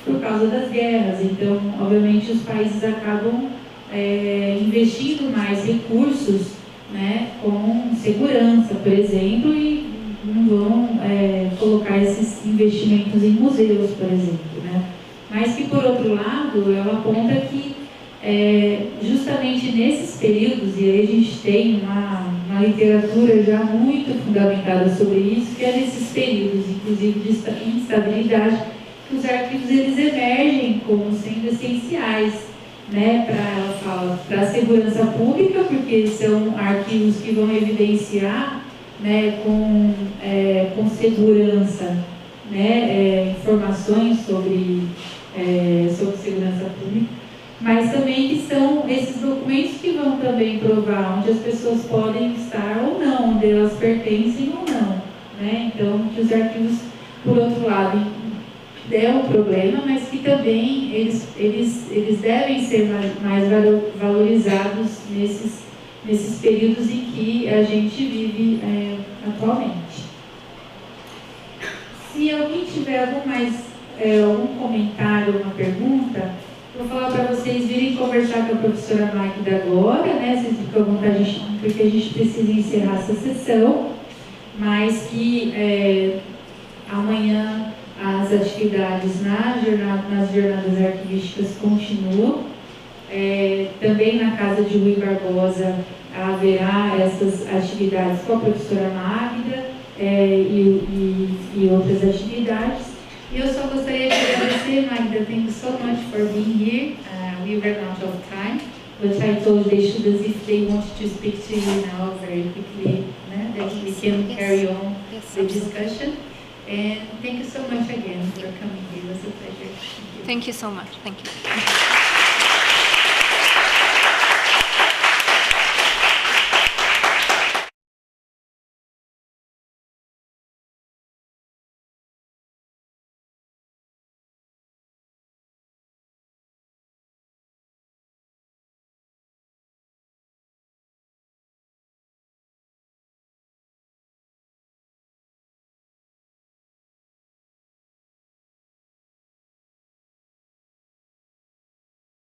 Speaker 6: por causa das guerras. Então, obviamente, os países acabam investindo mais recursos, né, com segurança, por exemplo, e não vão colocar esses investimentos em museus, por exemplo, né? Mas que, por outro lado, ela aponta que justamente nesses períodos, e aí a gente tem uma literatura já muito fundamentada sobre isso, que é nesses períodos, inclusive de instabilidade, que os arquivos eles emergem como sendo essenciais, né, para a segurança pública, porque são arquivos que vão evidenciar, né, com segurança, né, informações sobre segurança pública, mas também que são esses documentos que vão também provar onde as pessoas podem estar ou não, onde elas pertencem ou não, né? Então, que os arquivos, por outro lado, é um problema, mas que também eles devem ser mais valorizados nesses períodos em que a gente vive atualmente. Se alguém tiver algum comentário, uma pergunta, vou falar para vocês virem conversar com a professora Magda agora, né? Vocês ficam à vontade, porque a gente precisa encerrar essa sessão, mas que amanhã as atividades nas jornadas arquivísticas continuam. Também na casa de Rui Barbosa haverá essas atividades com a professora Magda e outras atividades. E eu só gostaria de agradecer, Magda, thank you so much for being here. We ran out of time, but I told the students if they wanted to speak to you now very quickly, that we can carry on the discussion. And thank you so much again for coming here. It was a pleasure.
Speaker 5: Thank you so much. Thank you.